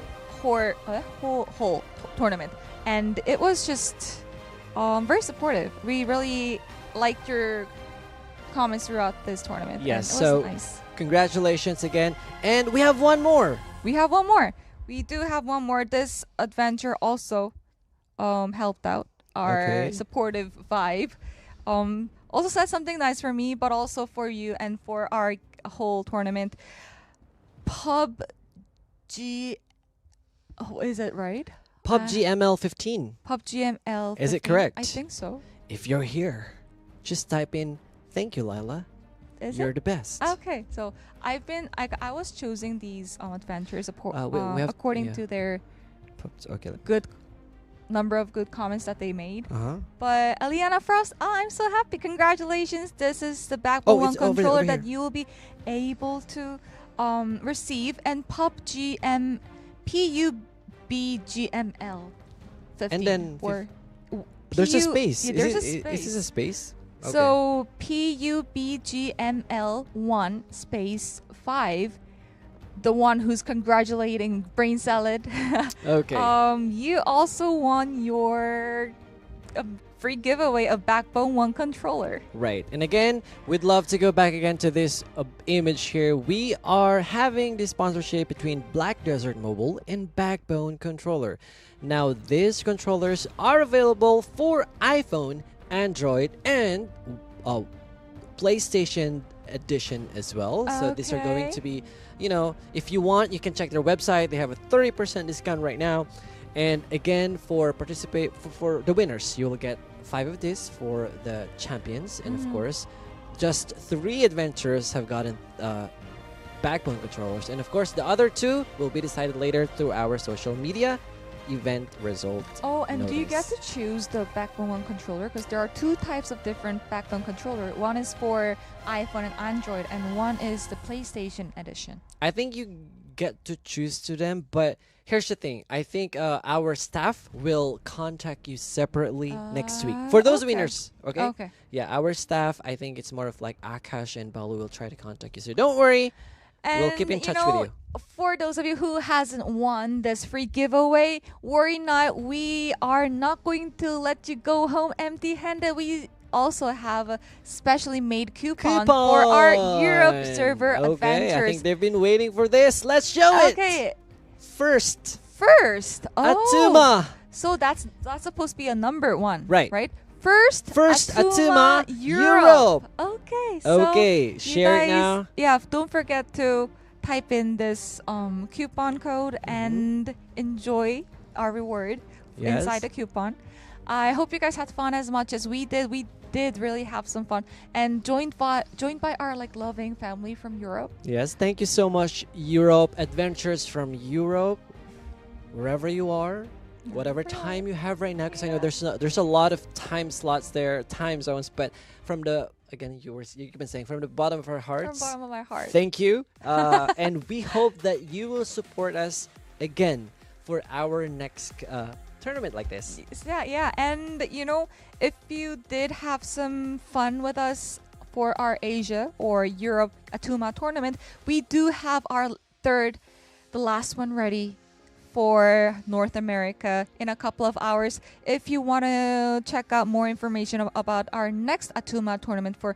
tournament, and it was just very supportive. We really liked your comments throughout this tournament. Yes, so nice. Congratulations again, and we have one more. We do have one more. This adventure also helped out our supportive vibe. Also said something nice for me, but also for you and for our whole tournament. PUBG Oh, is it right? PUBG ML 15. PUBG ML. Is it 15? correct? I think so. If you're here, just type in "Thank you, Lila. Is You're it? the best." Okay, so I was choosing these adventures we have- according yeah. to their Okay. good number of good comments that they made. Uh-huh. But Eliana Frost, I'm so happy. Congratulations. This is the Backbone One it's over controller that here. you will be able to receive, and PUBGML 15. And then or There's a space. Yeah, there's a Is space. this a space? Okay. So PUBGML 1 space 5, the one who's congratulating Brain Salad. Okay. You also won your free giveaway of Backbone One controller. Right. And again, we'd love to go back again to this image here. We are having the sponsorship between Black Desert Mobile and Backbone Controller. Now, these controllers are available for iPhone, Android, and PlayStation Edition as well. So these are going Okay. to be, if you want, you can check their website. They have a 30% discount right now. And again, for the winners, you will get 5 of this for the champions. And of course, just 3 adventurers have gotten Backbone controllers. And of course, the other 2 will be decided later through our social media event result. Oh, and do you get notice. to choose the Backbone One controller? Because there are 2 types of different Backbone controller. One is for iPhone and Android, and one is the PlayStation edition. I think you get to choose to them, but here's the thing. I think our staff will contact you separately next week for those okay. winners. Okay? Okay. Yeah, our staff, I think it's more of like Akash and Balu will try to contact you. So don't worry. And We'll keep in touch with you. For those of you who hasn't won this free giveaway, worry not. We are not going to let you go home empty-handed. We also have a specially made coupon for our Europe server Okay, I adventures. think they've been waiting for this. Let's show it. Okay, First, oh, Atuma. so that's supposed to be a number 1, Right. Right. First Atuma, Europe. Okay. So Okay, you share it guys- now. Yeah, don't forget to type in this coupon code and enjoy our reward Yes. inside the coupon. I hope you guys had fun as much as we did. We did really have some fun and joined by our loving family from Europe. Yes, thank you so much, Europe Adventures from Europe, wherever you are, whatever time you have right now. Because I know there's a lot of time slots there, time zones. But from the you've been saying from the bottom of our hearts, From the bottom of my heart. thank you, and we hope that you will support us again for our next tournament like this. Yeah. And if you did have some fun with us for our Asia or Europe Atuma tournament, we do have our the last one ready for North America in a couple of hours. If you want to check out more information about our next Atuma tournament for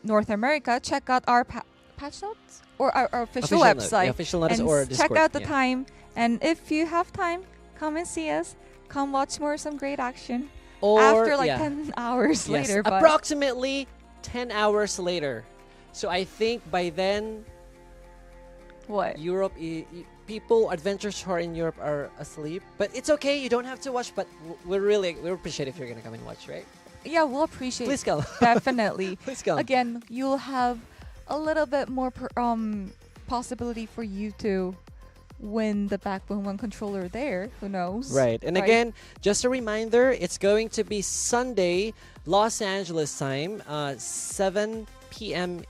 North America, check out our patch notes or our official website. Yeah, official notice and or Discord. check out the yeah. time. And if you have time, come and see us. Come watch some great action. Or After 10 yes, hours later. But approximately 10 hours later. So I think by then, what? Europe, adventurers who are in Europe are asleep. But it's okay, you don't have to watch. But we appreciate if you're gonna come and watch, right? Yeah, we'll appreciate. Please come. Definitely. Please come. Again, you'll have a little bit more possibility for you to win the Backbone One controller there. Who knows? Right. And again, just a reminder, it's going to be Sunday, Los Angeles time, 7 p.m.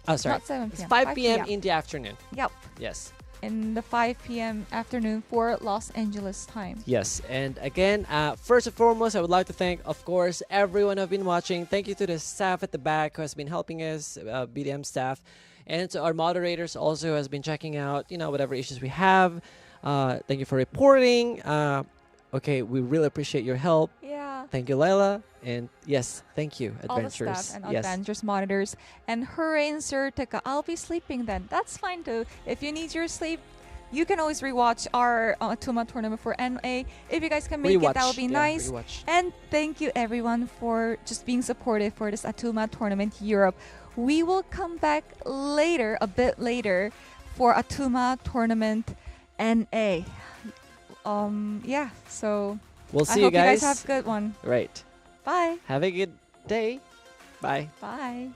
Oh, sorry. Not 7 It's p.m. 5 p.m. in the afternoon. Yep. Yes. In the 5 p.m. afternoon for Los Angeles time. Yes. And again, first and foremost, I would like to thank, of course, everyone who have been watching. Thank you to the staff at the back who has been helping us, BDM staff. And to our moderators also who has been checking out, whatever issues we have. Thank you for reporting. Okay, we really appreciate your help. Yeah. Thank you, Layla. And yes, thank you, All the Adventures. staff and Yes. Adventures monitors. And Hurrain Sir Tika, I'll be sleeping then. That's fine too. If you need your sleep, you can always rewatch our Atuma tournament for NA. If you guys can make it, that would be nice. Rewatch. And thank you everyone for just being supportive for this Atuma tournament Europe. We will come back later, a bit later, for Atuma tournament NA. Yeah. So We'll I see hope you guys. have a good one. Right. Bye. Have a good day. Bye. Bye.